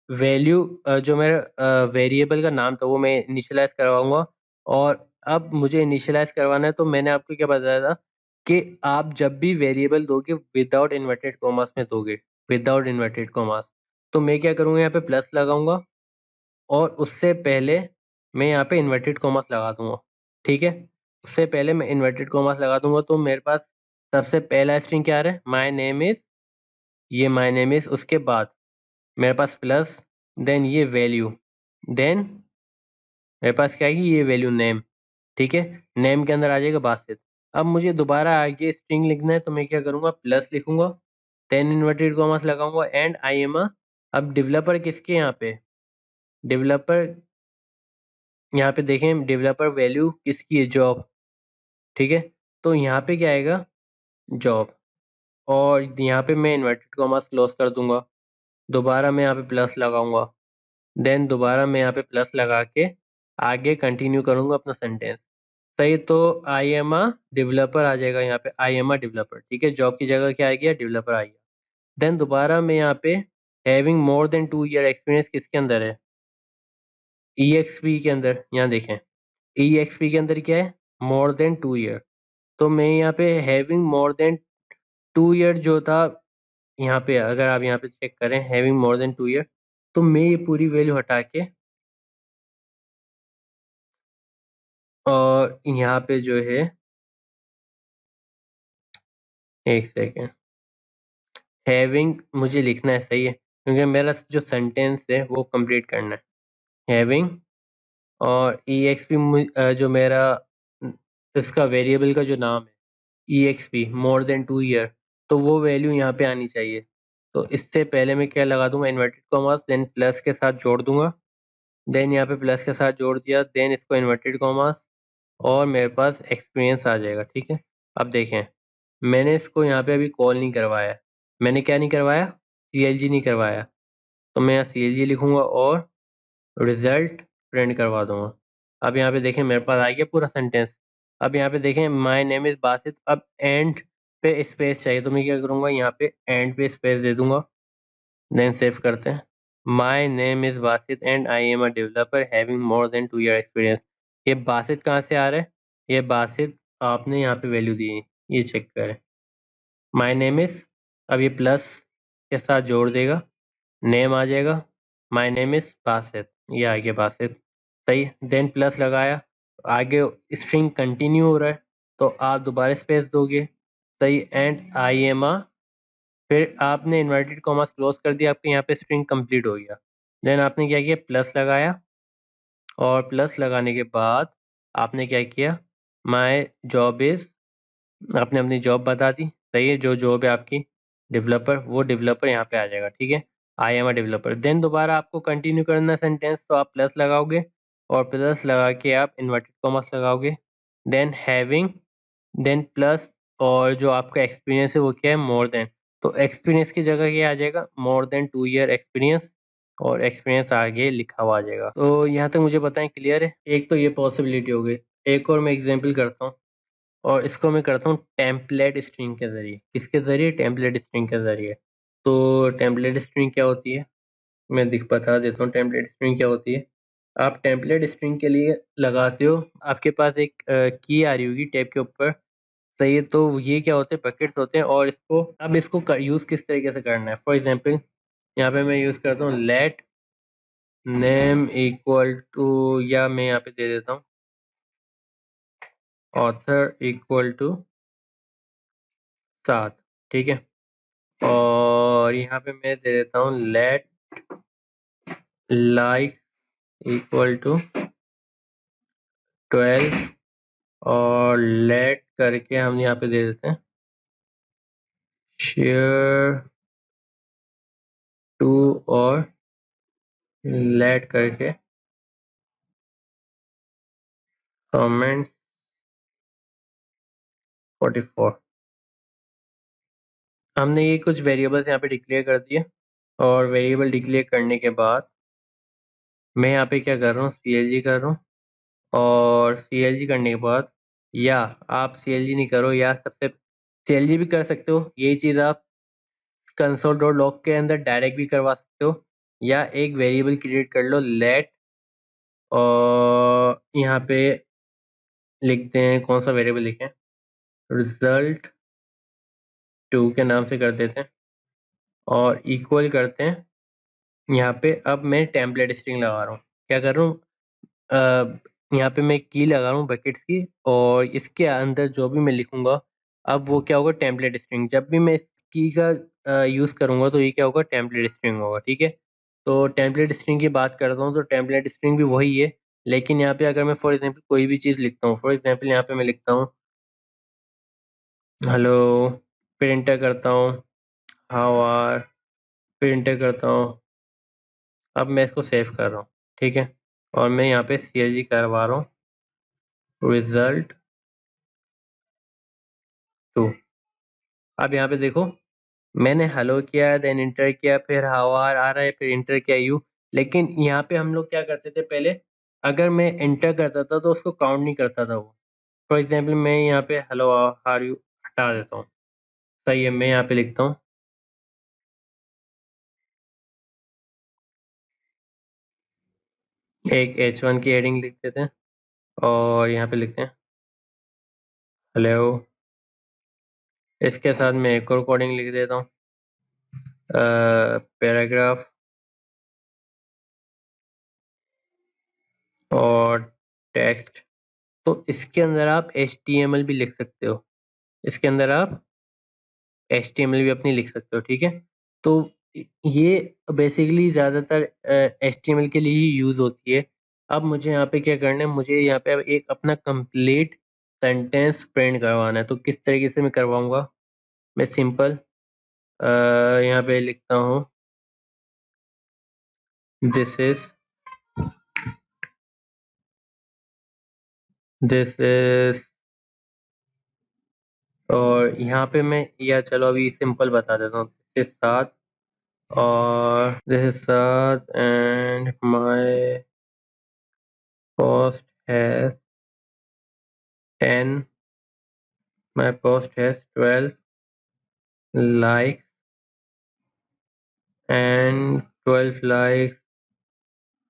वैल्यू जो मेरा वेरिएबल का नाम था वो मैं इनिशियलाइज करवाऊंगा। और अब मुझे इनिशियलाइज करवाना है, तो मैंने आपको क्या बताया था कि आप जब भी वेरिएबल दोगे विदाउट इन्वर्टेड कॉमास में दोगे, विदाउट इन्वर्टेड कॉमास। तो मैं क्या करूँगा, यहाँ पे प्लस लगाऊंगा और उससे पहले मैं यहाँ पे इन्वर्टेड कॉमास लगा दूंगा, ठीक है। उससे पहले मैं इन्वर्टेड कॉमास लगा दूंगा तो मेरे पास सबसे पहला स्ट्रिंग क्या आ रहा है, माय नेम इज, ये माय नेम इज, उसके बाद मेरे पास प्लस, देन ये वैल्यू, देन मेरे पास क्या है कि ये वैल्यू नेम, ठीक है। नेम के अंदर आ जाएगा बासित। अब मुझे दोबारा आगे स्ट्रिंग लिखना है तो मैं क्या करूँगा, प्लस लिखूंगा, देन इन्वर्टेड कॉमास लगाऊंगा एंड आई एम अ। अब डेवलपर किसके यहाँ पे, डेवलपर यहाँ पे देखें, डेवलपर वैल्यू किसकी है, जॉब। ठीक है, तो यहाँ पे क्या आएगा, जॉब। और यहाँ पे मैं इन्वर्टेड कॉमास क्लोज कर दूंगा, दोबारा मैं यहाँ पे प्लस लगाऊंगा, देन दोबारा मैं यहाँ पे प्लस लगा के आगे कंटिन्यू करूंगा अपना सेंटेंस। सही, तो आई एम अ डेवलपर आ जाएगा यहाँ पे, आई एम अ डेवलपर। ठीक है, जॉब की जगह क्या आ गया, डेवलपर आ गया। देन दोबारा मैं यहाँ पे having more than 2 year experience किसके अंदर है, ई एक्स पी के अंदर। यहाँ देखें, ई एक्स पी के अंदर क्या है, मोर देन 2 ईयर। तो मैं यहाँ पे हैविंग मोर देन 2 ईयर जो था, यहाँ पे अगर आप यहाँ पे चेक करें हैविंग मोर देन 2 ईयर, तो मैं ये पूरी वैल्यू हटा के और यहाँ पे जो है, एक सेकेंड, हैविंग मुझे लिखना है, सही है, क्योंकि मेरा जो सेंटेंस है वो कंप्लीट करना है। हैविंग और ई एक्स पी जो मेरा इसका वेरिएबल का जो नाम है, E X P more than 2 year, तो वो वैल्यू यहाँ पे आनी चाहिए। तो इससे पहले मैं क्या लगा दूंगा, इन्वर्टेड कॉमास, देन प्लस के साथ जोड़ दूंगा, देन यहाँ पे प्लस के साथ जोड़ दिया, देन इसको इन्वर्टेड कॉमास, और मेरे पास एक्सपीरियंस आ जाएगा। ठीक है, अब देखें, मैंने इसको यहाँ पे अभी कॉल नहीं करवाया, मैंने क्या नहीं करवाया, सी एल जी नहीं करवाया, तो मैं यहाँ सी एल जी लिखूंगा और रिजल्ट प्रिंट करवा दूंगा। अब यहाँ पे देखें मेरे पास आ गया पूरा सेंटेंस। अब यहाँ पे देखें माय नेम इज बासित, अब एंड पे स्पेस चाहिए, तो मैं क्या करूँगा, यहाँ पे एंड पे स्पेस दे दूंगा, देन सेव करते हैं। My name is Basit and I am a developer having more than 2 year experience. ये बासित कहाँ से आ रहा है, ये बासित आपने यहाँ पे वैल्यू दी है, ये चेक करें, माय नेम इज, अब ये प्लस के साथ जोड़ देगा, नेम आ जाएगा, माय नेम इज बासित, ये आ गया बासित। सही, देन प्लस लगाया, आगे स्ट्रिंग कंटिन्यू हो रहा है, तो आप दोबारा स्पेस दोगे। सही, एंड आई एम आ, फिर आपने इन्वर्टेड कॉमास क्लोज कर दिया, आपके यहाँ पे स्ट्रिंग कंप्लीट हो गया। देन आपने क्या किया, प्लस लगाया, और प्लस लगाने के बाद आपने क्या किया, माय जॉब इज, आपने अपनी जॉब बता दी। सही है, जो जॉब है आपकी डेवलपर, वो डेवलपर यहाँ पे आ जाएगा। ठीक है, I am a developer. Then दोबारा आपको कंटिन्यू करना सेंटेंस, तो आप प्लस लगाओगे, और प्लस लगा के आप इन्वर्टेड कॉमास लगाओगे, देन हैविंग, देन प्लस, और जो आपका एक्सपीरियंस है वो क्या है, मोर देन। तो एक्सपीरियंस की जगह क्या आ जाएगा, मोर देन 2 ईयर एक्सपीरियंस, और एक्सपीरियंस आगे लिखा हुआ आ जाएगा। तो यहाँ तक मुझे बताएं, क्लियर है। एक तो ये पॉसिबिलिटी हो गई, एक और मैं एग्जाम्पल करता हूँ, और इसको मैं करता हूँ टेम्पलेट स्ट्रिंग के जरिए। किसके जरिए, टेम्पलेट स्ट्रिंग के जरिए। तो टेम्पलेट स्ट्रिंग क्या होती है, मैं बता देता हूँ टेम्पलेट स्ट्रिंग क्या होती है। आप टेम्पलेट स्ट्रिंग के लिए लगाते हो, आपके पास एक की आ रही होगी टैब के ऊपर। सही है, तो ये क्या होते हैं, बकेट्स होते हैं, और इसको अब इसको यूज़ किस तरीके से करना है। फॉर एग्जाम्पल यहाँ पे मैं यूज़ करता हूँ लेट नेम इक्वल टू, या मैं यहाँ पे दे देता हूँ ऑथर इक्वल टू 7। ठीक है, और यहाँ पे मैं दे देता हूँ लेट लाइक इक्वल टू 12, और लेट करके हम यहाँ पे दे देते हैं शेयर टू, और लेट करके कमेंट 44। हमने ये कुछ वेरिएबल्स यहाँ पे डिक्लेयर कर दिए, और वेरिएबल डिक्लेयर करने के बाद मैं यहाँ पे क्या कर रहा हूँ, CLG कर रहा हूँ, और CLG करने के बाद, या आप CLG नहीं करो, या सबसे CLG भी कर सकते हो, यही चीज़ आप कंसोल डॉट लॉग के अंदर डायरेक्ट भी करवा सकते हो, या एक वेरिएबल क्रिएट कर लो लेट, और यहाँ पे लिखते हैं, कौन सा वेरिएबल लिखें, रिजल्ट 2 के नाम से कर देते हैं, और इक्वल करते हैं यहाँ पे। अब मैं टेम्पलेट स्ट्रिंग लगा रहा हूँ, क्या कर रहा हूँ, यहाँ पे मैं की लगा रहा हूँ बकेट्स की, और इसके अंदर जो भी मैं लिखूंगा, अब वो क्या होगा, टेम्पलेट स्ट्रिंग। जब भी मैं इस की का यूज़ करूंगा, तो ये क्या होगा, टेम्पलेट स्ट्रिंग होगा। ठीक है, तो टेम्पलेट स्ट्रिंग की बात करता हूँ, तो टेम्पलेट स्ट्रिंग भी वही है, लेकिन यहाँ पे अगर मैं फॉर एग्जाम्पल कोई भी चीज़ लिखता हूँ, फॉर एग्जाम्पल यहाँ पे मैं लिखता हूँ हेलो, फिर इंटर करता हूँ हाउ आर, फिर इंटर करता हूँ। अब मैं इसको सेव कर रहा हूँ, ठीक है, और मैं यहाँ पे CLG करवा रहा हूँ रिजल्ट 2। अब यहाँ पे देखो, मैंने हेलो किया, देन इंटर किया, फिर हाउ आर आ रहा है, फिर इंटर किया यू। लेकिन यहाँ पे हम लोग क्या करते थे पहले, अगर मैं इंटर करता था तो उसको काउंट नहीं करता था वो। फॉर एग्जाम्पल मैं यहाँ पे हेलो आर यू हटा देता हूँ। सही है, मैं यहाँ पे लिखता हूँ एक H1 की हेडिंग लिख देते हैं, और यहाँ पे लिखते हैं हेलो। इसके साथ मैं एक और कोडिंग लिख देता हूँ, पैराग्राफ और टेक्स्ट। तो इसके अंदर आप HTML भी लिख सकते हो, इसके अंदर आप HTML भी अपनी लिख सकते हो, ठीक है। तो ये बेसिकली ज़्यादातर HTML के लिए ही यूज़ होती है। अब मुझे यहाँ पे क्या करना है, मुझे यहाँ पे अब एक अपना कंप्लीट सेंटेंस प्रिंट करवाना है। तो किस तरीके से मैं करवाऊंगा, मैं सिंपल यहाँ पे लिखता हूँ दिस इज, और यहाँ पे मैं, या चलो अभी सिंपल बता देता हूँ, दिस इज साथ, और दिस इज साथ and my post has 10, my post has 12 likes, and 12 likes,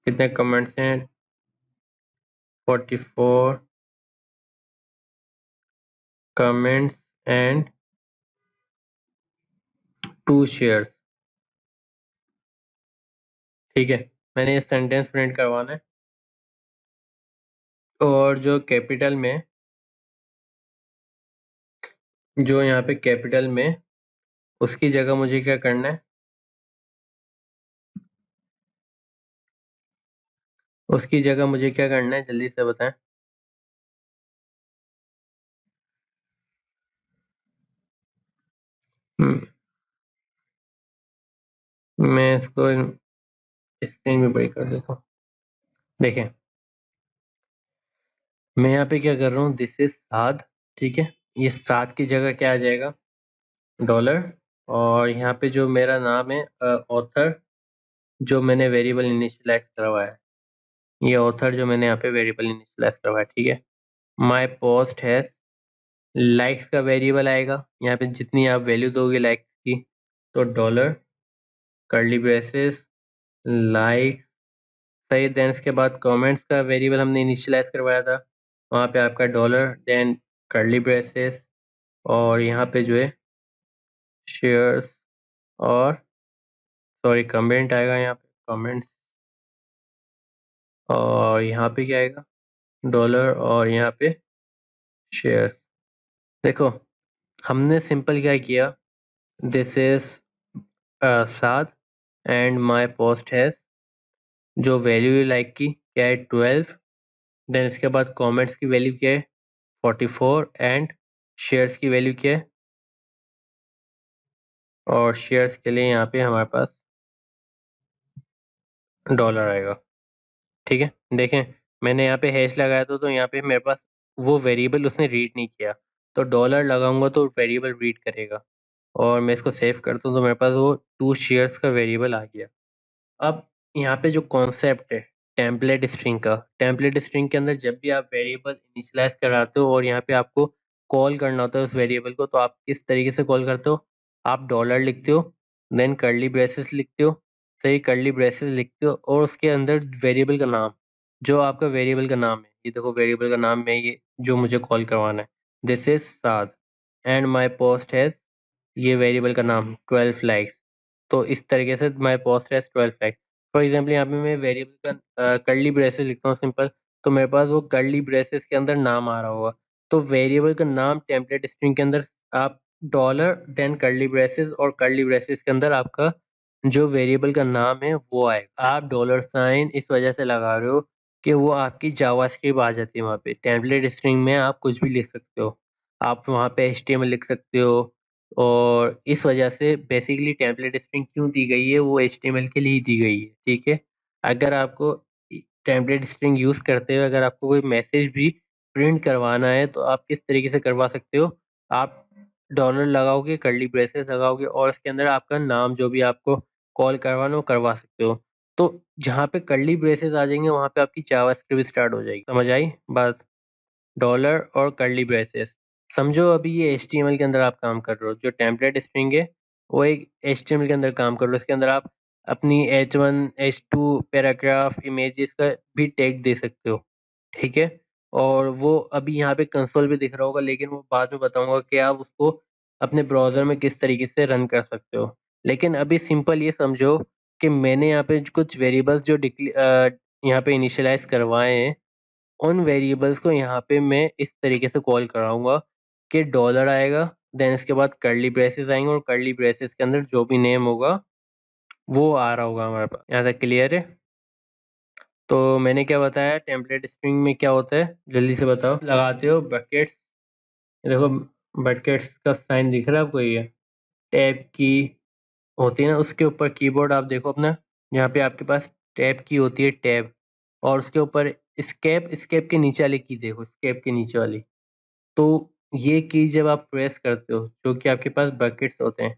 कितने कमेंट्स हैं, 44 कमेंट्स एंड 2 शेयर्स, ठीक है। मैंने ये सेंटेंस प्रिंट करवाना है, और जो कैपिटल में, जो यहाँ पे कैपिटल में, उसकी जगह मुझे क्या करना है, उसकी जगह मुझे क्या करना है, जल्दी से बताएं। हम्म, मैं इसको स्क्रीन में बड़ी कर देता हूँ। देखें, मैं यहाँ पे क्या कर रहा हूँ, दिस इज साद, ठीक है। ये साद की जगह क्या आ जाएगा, डॉलर, और यहाँ पे जो मेरा नाम है ऑथर, जो मैंने वेरिएबल इनिशियलाइज करवाया है, ये ऑथर जो मैंने यहाँ पे वेरिएबल इनिशियलाइज करवाया है, ठीक है। माय पोस्ट हैज, लाइक्स का वेरिएबल आएगा, यहाँ पे जितनी आप वैल्यू दोगे लाइक्स की, तो डॉलर कर्ली ब्रेसेस लाइक, सही। देन इसके बाद कमेंट्स का वेरिएबल हमने इनिशियलाइज करवाया था, वहाँ पे आपका डॉलर, देन कर्ली ब्रेसेस, और यहाँ पे जो है शेयर्स, और सॉरी कमेंट आएगा यहाँ पे, कमेंट्स, और यहाँ पे क्या आएगा, डॉलर, और यहाँ पे शेयर्स। देखो, हमने सिंपल क्या किया, this is Saad and my post has, जो वैल्यू लाइक की क्या है, 12। देन इसके बाद कमेंट्स की वैल्यू क्या है, 44, एंड शेयर्स की वैल्यू क्या है, और शेयर्स के लिए यहाँ पे हमारे पास डॉलर आएगा, ठीक है। देखें, मैंने यहाँ पे हैश लगाया था, तो यहाँ पे मेरे पास वो वेरिएबल उसने रीड नहीं किया, तो डॉलर लगाऊंगा तो वेरिएबल रीड करेगा, और मैं इसको सेव करता हूँ तो मेरे पास वो 2 शेयर्स का वेरिएबल आ गया। अब यहाँ पे जो कॉन्सेप्ट है टेम्पलेट स्ट्रिंग का, टेम्पलेट स्ट्रिंग के अंदर जब भी आप वेरिएबल इनिशियलाइज कराते हो और यहाँ पे आपको कॉल करना होता है उस वेरिएबल को, तो आप किस तरीके से कॉल करते हो, आप डॉलर लिखते हो, देन कर्ली ब्रेसेस लिखते हो, सही, कर्ली ब्रेसेस लिखते हो, और उसके अंदर वेरिएबल का नाम, जो आपका वेरिएबल का नाम है, ये देखो वेरिएबल का नाम है ये जो मुझे कॉल करवाना है, this is Saad and my post has, ये वेरिएबल का नाम 12 लाइक्स। तो इस तरीके से my post has 12 likes. For example यहाँ पे मैं वेरिएबल का कर्ली ब्रेसेस लिखता हूँ सिंपल, तो मेरे पास वो कर्ली ब्रेसेस के अंदर नाम आ रहा होगा। तो वेरिएबल का नाम टेम्पलेट स्ट्रिंग के अंदर आप डॉलर, देन कर्ली ब्रेसेस, और कर्ली ब्रेसेस के अंदर आपका जो वेरिएबल का नाम है वो आएगा। आप डॉलर साइन इस वजह से लगा रहे हो कि वो आपकी जावास्क्रिप्ट आ जाती है वहाँ पे। टेम्पलेट स्ट्रिंग में आप कुछ भी लिख सकते हो, आप वहाँ पे HTML लिख सकते हो, और इस वजह से बेसिकली टेम्पलेट स्ट्रिंग क्यों दी गई है, वो HTML के लिए ही दी गई है, ठीक है। अगर आपको टेम्पलेट स्ट्रिंग यूज करते हुए अगर आपको कोई मैसेज भी प्रिंट करवाना है तो आप किस तरीके से करवा सकते हो, आप डॉलर लगाओगे, कर्ली ब्रेसेस लगाओगे और उसके अंदर आपका नाम जो भी आपको कॉल करवाना हो करवा सकते हो। तो जहाँ पे कर्ली ब्रेसेस आ जाएंगे वहाँ पे आपकी जावास्क्रिप्ट स्टार्ट हो जाएगी। समझ आई बात? डॉलर और कर्ली ब्रेसेस, समझो अभी ये HTML के अंदर आप काम कर रहे हो, जो टेम्पलेट स्ट्रिंग है वो एक HTML के अंदर काम कर रहे हो, इसके अंदर आप अपनी H1 H2 पैराग्राफ इमेजेस का भी टैग दे सकते हो, ठीक है। और वो अभी यहाँ पे कंसोल पे दिख रहा होगा, लेकिन वो बाद में बताऊंगा कि आप उसको अपने ब्राउजर में किस तरीके से रन कर सकते हो। लेकिन अभी सिंपल ये समझो कि मैंने यहाँ पे कुछ वेरिएबल्स जो यहाँ पे इनिशियलाइज करवाए हैं, उन वेरिएबल्स को यहाँ पे मैं इस तरीके से कॉल कराऊंगा कि डॉलर आएगा, देन इसके बाद कर्ली ब्रेसेस आएंगे और कर्ली ब्रेसेस के अंदर जो भी नेम होगा वो आ रहा होगा हमारे पास। यहाँ तक क्लियर है? तो मैंने क्या बताया, टेम्पलेट स्ट्रिंग में क्या होता है, जल्दी से बताओ। लगाते हो बकेट्स, देखो बकेट्स का साइन दिख रहा है आपको, ये टैब की होती है ना, उसके ऊपर कीबोर्ड आप देखो अपना, यहाँ पे आपके पास टैब की होती है, टैब, और उसके ऊपर स्केप, स्केप के नीचे वाली की देखो, स्केप के नीचे वाली। तो ये की जब आप प्रेस करते हो जो कि आपके पास बकेट्स होते हैं,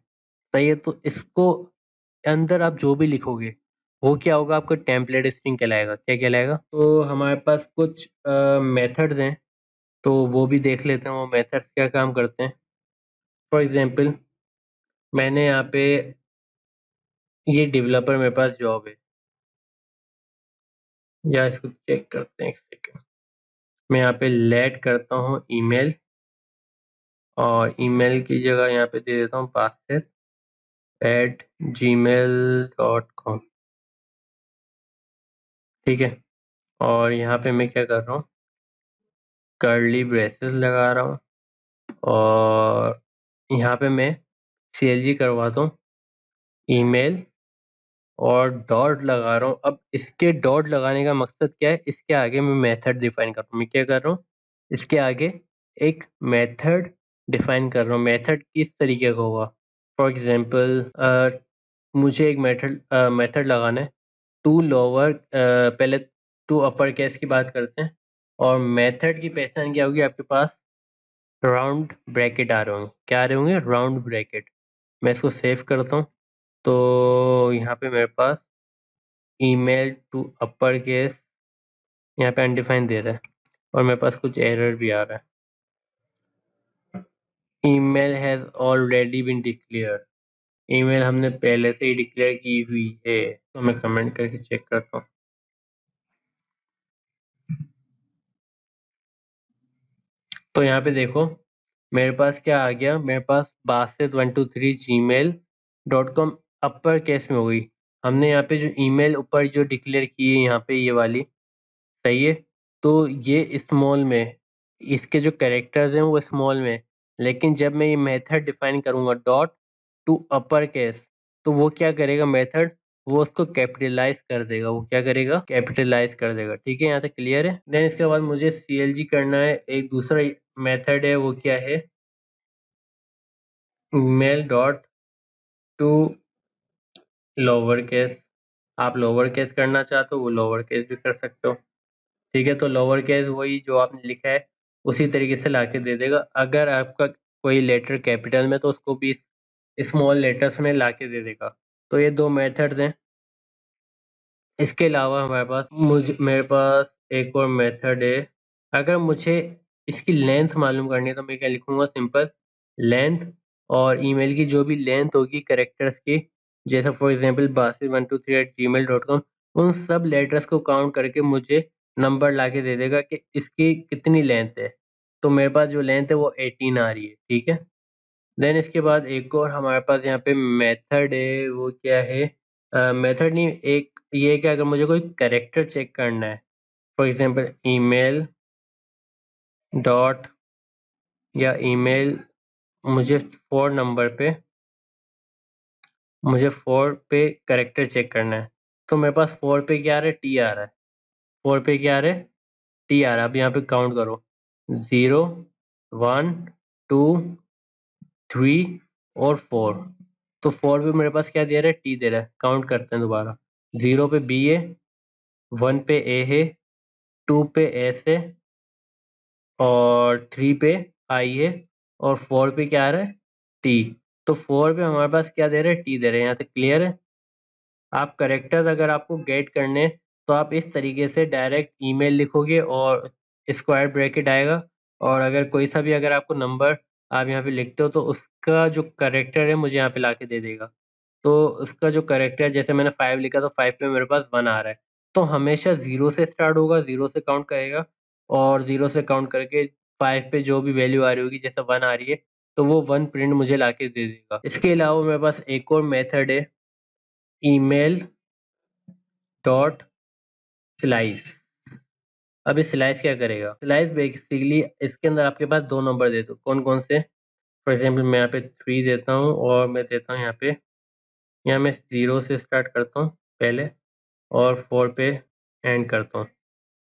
सही है, तो इसको अंदर आप जो भी लिखोगे वो क्या होगा, आपका टेम्पलेट स्ट्रिंग कहलाएगा। क्या कहलाएगा? तो हमारे पास कुछ मेथड्स हैं, तो वो भी देख लेते हैं वो मेथड्स क्या काम करते हैं। फॉर एग्जांपल मैंने यहाँ पे, ये डेवलपर मेरे पास जॉब है, या इसको चेक करते हैं एक सेकेंड। मैं यहाँ पे लेट करता हूँ ईमेल, और ईमेल की जगह यहाँ पे दे देता हूँ basit@gmail.com, ठीक है। और यहाँ पे मैं क्या कर रहा हूँ, कर्ली ब्रेसेस लगा रहा हूँ, और यहाँ पे मैं CLG करवाता हूँ ईमेल, और डॉट लगा रहा हूँ। अब इसके डॉट लगाने का मकसद क्या है, इसके आगे मैं मेथड डिफाइन कर रहा हूँ। मैं क्या कर रहा हूँ, इसके आगे एक मेथड डिफाइन कर रहा हूँ। मेथड किस तरीके का होगा, फॉर एग्जांपल मुझे एक मेथड लगाना है टू लोअर, पहले टू अपर केस की बात करते हैं, और मेथड की पहचान क्या होगी, आपके पास राउंड ब्रैकेट आ रहे होंगे। क्या आ रहे होंगे? Round bracket. मैं इसको सेव करता हूँ, तो यहाँ पे मेरे पास ईमेल टू अपर केस यहाँ पे अनडिफाइंड दे रहा है, और मेरे पास कुछ एरर भी आ रहा है। Email has already been declare, email हमने पहले से ही डिक्लेयर की हुई है। तो मैं कमेंट करके चेक करता हूँ। तो यहाँ पे देखो मेरे पास क्या आ गया, मेरे पास basit123gmail.com अपर केस में हो गई। हमने यहाँ पे जो ईमेल ऊपर जो डिक्लेयर की है यहाँ पे ये वाली, सही है, तो ये स्मॉल में, इसके जो कैरेक्टर्स हैं वो स्मॉल में, लेकिन जब मैं ये मेथड डिफाइन करूंगा डॉट टू अपर केस, तो वो क्या करेगा मेथड, वो उसको कैपिटलाइज कर देगा। वो क्या करेगा? कैपिटलाइज कर देगा, ठीक है। यहाँ तक क्लियर है? देन इसके बाद मुझे CLG करना है, एक दूसरा मेथड है, वो क्या है, mail dot to lower case. आप लोअर केस करना चाहते हो वो लोअर केस भी कर सकते हो, ठीक है। तो लोअर केस वही जो आपने लिखा है उसी तरीके से लाके दे देगा। अगर आपका कोई लेटर कैपिटल में तो उसको भी स्मॉल लेटर्स में लाके दे देगा। तो ये दो मेथड्स हैं। इसके अलावा हमारे पास, मेरे पास एक और मेथड है। अगर मुझे इसकी लेंथ मालूम करनी है तो मैं क्या लिखूंगा, सिंपल लेंथ, और ईमेल की जो भी लेंथ होगी करेक्टर्स की, जैसे फॉर एग्जांपल basit123@gmail.com, उन सब लेटर्स को काउंट करके मुझे नंबर लाके दे देगा कि इसकी कितनी लेंथ है। तो मेरे पास जो लेंथ है वो 18 आ रही है, ठीक है। देन इसके बाद एक और हमारे पास यहाँ पे मेथड है, वो क्या है, मेथड नहीं, एक ये है कि अगर मुझे कोई करेक्टर चेक करना है, फॉर एग्जांपल ईमेल डॉट, या ईमेल, मुझे फोर नंबर पे, मुझे फोर पे करेक्टर चेक करना है, तो मेरे पास फोर पे क्या आ रहा है, टी आ रहा है। फोर पे क्या आ रहा है, टी आ रहा है। अब यहाँ पे काउंट करो, 0 1 2 3 और 4। तो 4 पे मेरे पास क्या दे रहा है, टी दे रहा है। काउंट करते हैं दोबारा। 0 पे बी है, 1 पे ए है, 2 पे एस है, और 3 पे आई है, और 4 पे क्या आ रहा है, टी। तो 4 पे हमारे पास क्या दे रहे हैं, टी दे रहे हैं। यहाँ तक क्लियर है। आप करेक्टर्स अगर आपको गेट करने, तो आप इस तरीके से डायरेक्ट ईमेल लिखोगे और स्क्वायर ब्रैकेट आएगा, और अगर कोई सा भी अगर आपको नंबर आप यहाँ पे लिखते हो, तो उसका जो करेक्टर है मुझे यहाँ पे लाके दे देगा। तो उसका जो करेक्टर, जैसे मैंने 5 लिखा तो 5 पे मेरे पास 1 आ रहा है। तो हमेशा 0 से स्टार्ट होगा, 0 से काउंट करेगा, और 0 से काउंट करके 5 पे जो भी वैल्यू आ रही होगी, जैसे 1 आ रही है, तो वो 1 प्रिंट मुझे लाके दे देगा। इसके अलावा मेरे पास एक और मेथड है, ईमेल डॉट स्लाइस। अब ये स्लाइस क्या करेगा, स्लाइस बेसिकली इसके अंदर आपके पास 2 नंबर दे दो, कौन कौन से। फॉर एग्जाम्पल मैं यहाँ पे 3 देता हूँ, और मैं देता हूँ यहाँ मैं 0 से स्टार्ट करता हूँ पहले, और 4 पे एंड करता हूँ।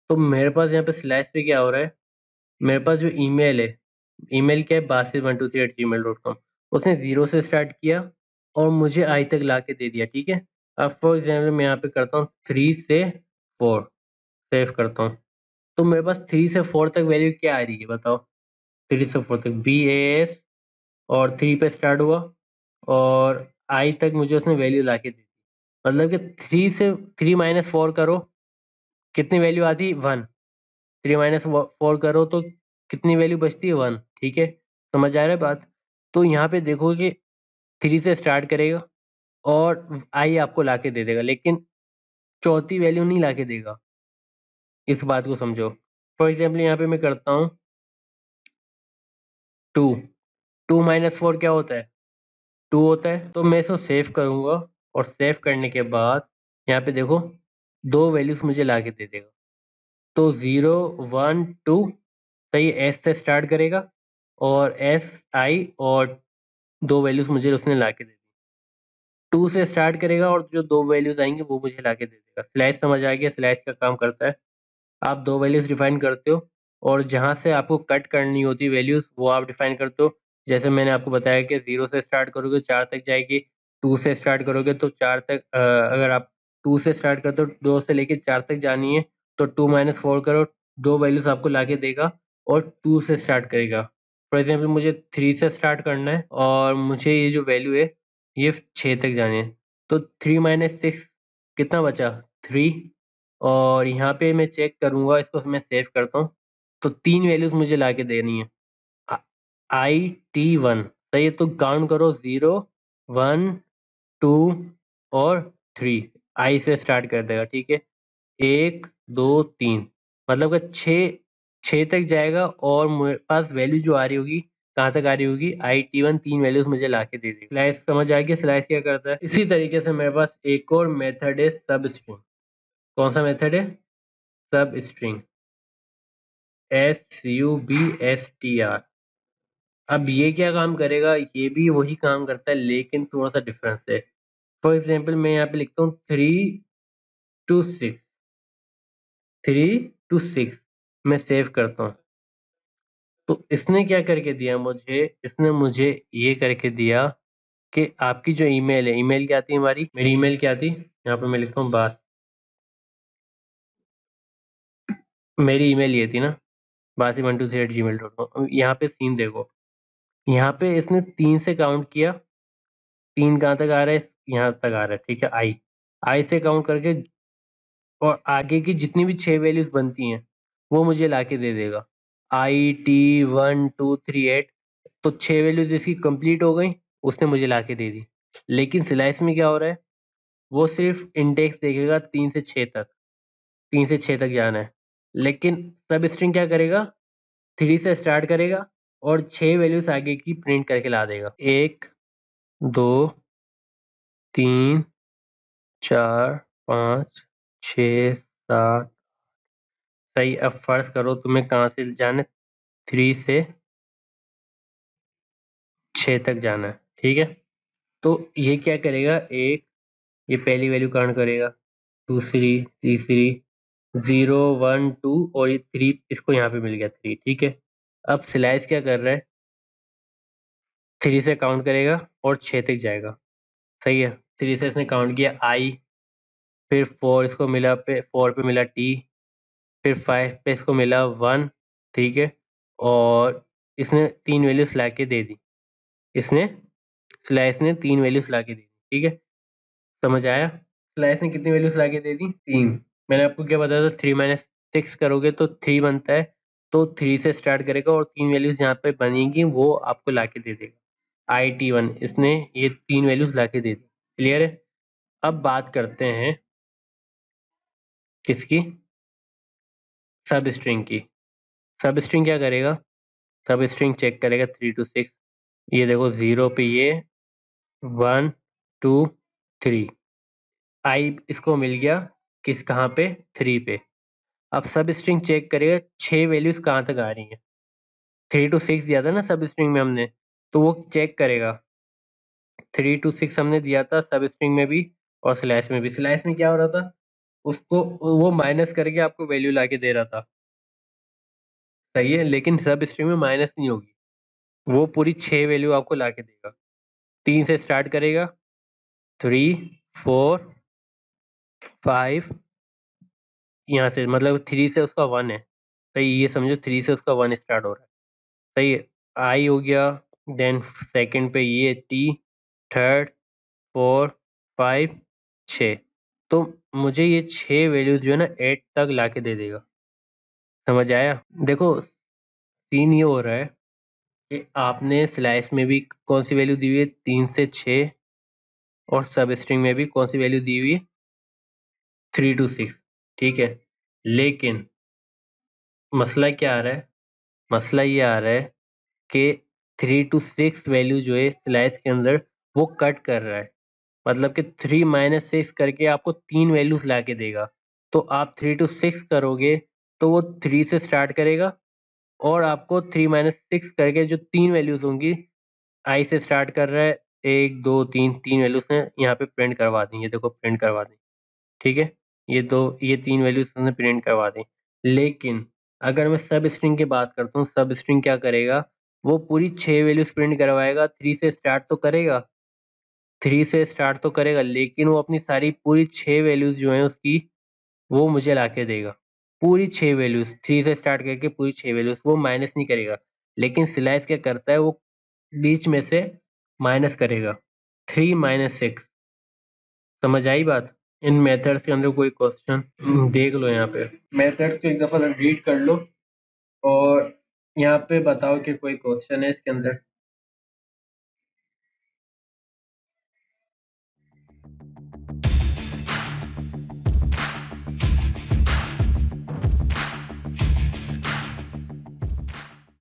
तो मेरे पास यहाँ पे स्लैश पे क्या हो रहा है, मेरे पास जो ईमेल है, ईमेल क्या है, basis123@gmail.com, उसने 0 से स्टार्ट किया और मुझे आई तक ला के दे दिया। ठीक है। अब फॉर एग्जाम्पल मैं यहाँ पे करता हूँ 3 से 4, सेव करता हूँ। तो मेरे पास 3 से 4 तक वैल्यू क्या आ रही है बताओ। 3 से 4 तक BAS, और 3 पे स्टार्ट हुआ, और आई तक मुझे उसने वैल्यू ला के दी। मतलब कि 3 करो, कितनी वैल्यू आती है, 1। 3 - 4 करो तो कितनी वैल्यू बचती है, 1। ठीक है, समझ आ रहा है बात। तो यहाँ पे देखो कि 3 से स्टार्ट करेगा और आई आपको लाके दे देगा, लेकिन चौथी वैल्यू नहीं लाके देगा। इस बात को समझो। फॉर एग्जाम्पल यहाँ पे मैं करता हूँ 2। 2 - 4 क्या होता है, 2 होता है। तो मैं इसको सेव करूंगा, और सेव करने के बाद यहाँ पे देखो 2 वैल्यूज मुझे लाके दे देगा। तो 0 1 2, सही, एस से स्टार्ट करेगा, और एस आई, और 2 वैल्यूज मुझे उसने लाके दे दी। 2 से स्टार्ट करेगा, और जो 2 वैल्यूज आएंगे वो मुझे लाके दे देगा। स्लैश समझ आ गया, स्लैश का काम करता है, आप 2 वैल्यूज डिफाइन करते हो, और जहां से आपको कट करनी होती वैल्यूज वो आप डिफाइन करते हो। जैसे मैंने आपको बताया कि 0 से स्टार्ट करोगे 4 तक जाएगी, 2 से स्टार्ट करोगे तो 4 तक, अगर आप 2 से स्टार्ट करते हो 2 से लेके 4 तक जानी है, तो 2 - 4 करो, 2 वैल्यूज आपको लाके देगा, और 2 से स्टार्ट करेगा। फॉर एग्जाम्पल मुझे 3 से स्टार्ट करना है, और मुझे ये जो वैल्यू है ये 6 तक जानी है। तो 3 - 6 कितना बचा, 3। और यहाँ पे मैं चेक करूंगा, इसको मैं सेव करता हूँ। तो 3 वैल्यूज मुझे लाके देनी है, IT1, सही है। तो काउंट करो, 0 1 2 और 3, आई से स्टार्ट कर देगा। ठीक है, 1 2 3, मतलब कि 6 तक जाएगा, और मेरे पास वैल्यू जो आ रही होगी, कहाँ तक आ रही होगी, IT1 3 वैल्यूज मुझे लाके दे देगी। स्लाइस समझ आ गया, स्लाइस क्या करता है। इसी तरीके से मेरे पास एक और मेथड है, सब स्ट्रिंग। कौन सा मेथड है, सब स्ट्रिंग, SUBSTR। अब ये क्या काम करेगा, ये भी वही काम करता है, लेकिन थोड़ा सा डिफरेंस है। फॉर एग्जाम्पल मैं यहाँ पे लिखता हूँ 3 to 6, 3 to 6, मैं सेव करता हूँ। तो इसने क्या करके दिया मुझे, इसने मुझे ये करके दिया कि आपकी जो ईमेल है, ईमेल क्या आती है हमारी, मेरी ईमेल क्या आती, यहाँ पे मैं लिखता हूँ बात, मेरी ईमेल ये थी ना, basi123@gmail.com। यहाँ पे सीन देखो, यहाँ पे इसने 3 से काउंट किया, 3 कहाँ तक आ रहा है, यहाँ तक आ रहा है। ठीक है, आई, आई से काउंट करके, और आगे की जितनी भी 6 वैल्यूज बनती हैं वो मुझे लाके दे देगा। IT1 2 3 8, तो 6 वैल्यूज इसकी कंप्लीट हो गई, उसने मुझे लाके दे दी। लेकिन स्लाइस में क्या हो रहा है, वो सिर्फ इंडेक्स देखेगा 3 से 6 तक, 3 से 6 तक जाना है। लेकिन सब स्ट्रिंग क्या करेगा, 3 से स्टार्ट करेगा, और 6 वैल्यूज आगे की प्रिंट करके ला देगा, 1 2 3 4 5 6 7। सही, अब फर्ज करो तुम्हें कहाँ से जाना है, 3 से 6 तक जाना है। ठीक है, तो ये क्या करेगा, एक, ये पहली वैल्यू काउंट करेगा, दूसरी, तीसरी, 0 1 2, और ये 3, इसको यहाँ पे मिल गया 3। ठीक है, अब स्लाइस क्या कर रहा है, 3 से काउंट करेगा और 6 तक जाएगा। सही है, 3 से इसने काउंट किया आई, फिर 4 इसको मिला, पे 4 पे मिला टी, फिर 5 पे इसको मिला 1। ठीक है, और इसने 3 वैल्यूज ला के दे दी, इसने स्लाइस ने 3 वैल्यूज ला के दी। ठीक है, समझ आया? स्लाइस ने कितनी वैल्यूज ला के दे दी? 3। मैंने आपको क्या बताया था, 3 माइनस 6 करोगे तो 3 बनता है, तो 3 से स्टार्ट करेगा और 3 वैल्यूज यहाँ पे बनेगी वो आपको ला के दे देगा। IT1 इसने ये 3 वैल्यूज ला के दे दी। क्लियर है? अब बात करते हैं किसकी? सब स्ट्रिंग की। सब स्ट्रिंग क्या करेगा? सब स्ट्रिंग चेक करेगा 3 to 6। ये देखो 0 पे ये 1 2 3, आई इसको मिल गया किस, कहाँ पे? 3 पे। अब सब स्ट्रिंग चेक करेगा 6 वैल्यूज कहाँ तक आ रही हैं। 3 to 6 दिया था ना सब स्ट्रिंग में हमने, तो वो चेक करेगा। 3 to 6 हमने दिया था सब स्ट्रिंग में भी और स्लैश में भी। स्लैश में क्या हो रहा था, उसको वो माइनस करके आपको वैल्यू ला के दे रहा था। सही है, लेकिन सब स्ट्रिंग में माइनस नहीं होगी, वो पूरी 6 वैल्यू आपको ला के देगा। 3 से स्टार्ट करेगा, 3 4 5, यहाँ से मतलब 3 से उसका 1 है। सही, ये समझो 3 से उसका 1 स्टार्ट हो रहा है। सही है, आई हो गया, देन सेकंड पे ये टी, थर्ड 4 5 6। तो मुझे ये 6 वैल्यूज जो है ना 8 तक ला के दे देगा। समझ आया? देखो सीन ये हो रहा है कि आपने स्लाइस में भी कौन सी वैल्यू दी हुई है, 3 से 6, और सब स्ट्रिंग में भी कौन सी वैल्यू दी हुई है, 3 to 6। ठीक है, लेकिन मसला क्या आ रहा है? मसला ये आ रहा है कि 3 to 6 वैल्यू जो है स्लाइस के अंदर वो कट कर रहा है। मतलब कि 3 माइनस 6 करके आपको 3 वैल्यूज ला के देगा। तो आप 3 to 6 करोगे तो वो 3 से स्टार्ट करेगा और आपको 3 माइनस 6 करके जो 3 वैल्यूज होंगी, आई से स्टार्ट कर रहा है, 1 2 3, 3 वैल्यूज ने यहाँ पे प्रिंट करवा दी। ये देखो प्रिंट करवा दी। ठीक है, ये 3 वैल्यूज उसने प्रिंट करवा दी। लेकिन अगर मैं सब स्ट्रिंग की बात करता हूँ, सब स्ट्रिंग क्या करेगा, वो पूरी 6 वैल्यूज प्रिंट करवाएगा। 3 से स्टार्ट तो करेगा, 3 से स्टार्ट तो करेगा, लेकिन वो अपनी सारी पूरी 6 वैल्यूज जो हैं उसकी, वो मुझे लाके देगा। पूरी 6 वैल्यूज, 3 से स्टार्ट करके पूरी 6 वैल्यूज वो माइनस नहीं करेगा। लेकिन स्लैश क्या करता है, वो बीच में से माइनस करेगा। 3 माइनस 6। समझ आई बात? इन मेथड्स के अंदर कोई क्वेश्चन देख लो, यहाँ पे मेथड्स को एक दफा रीड कर लो और यहाँ पे बताओ कि कोई क्वेश्चन है इसके अंदर।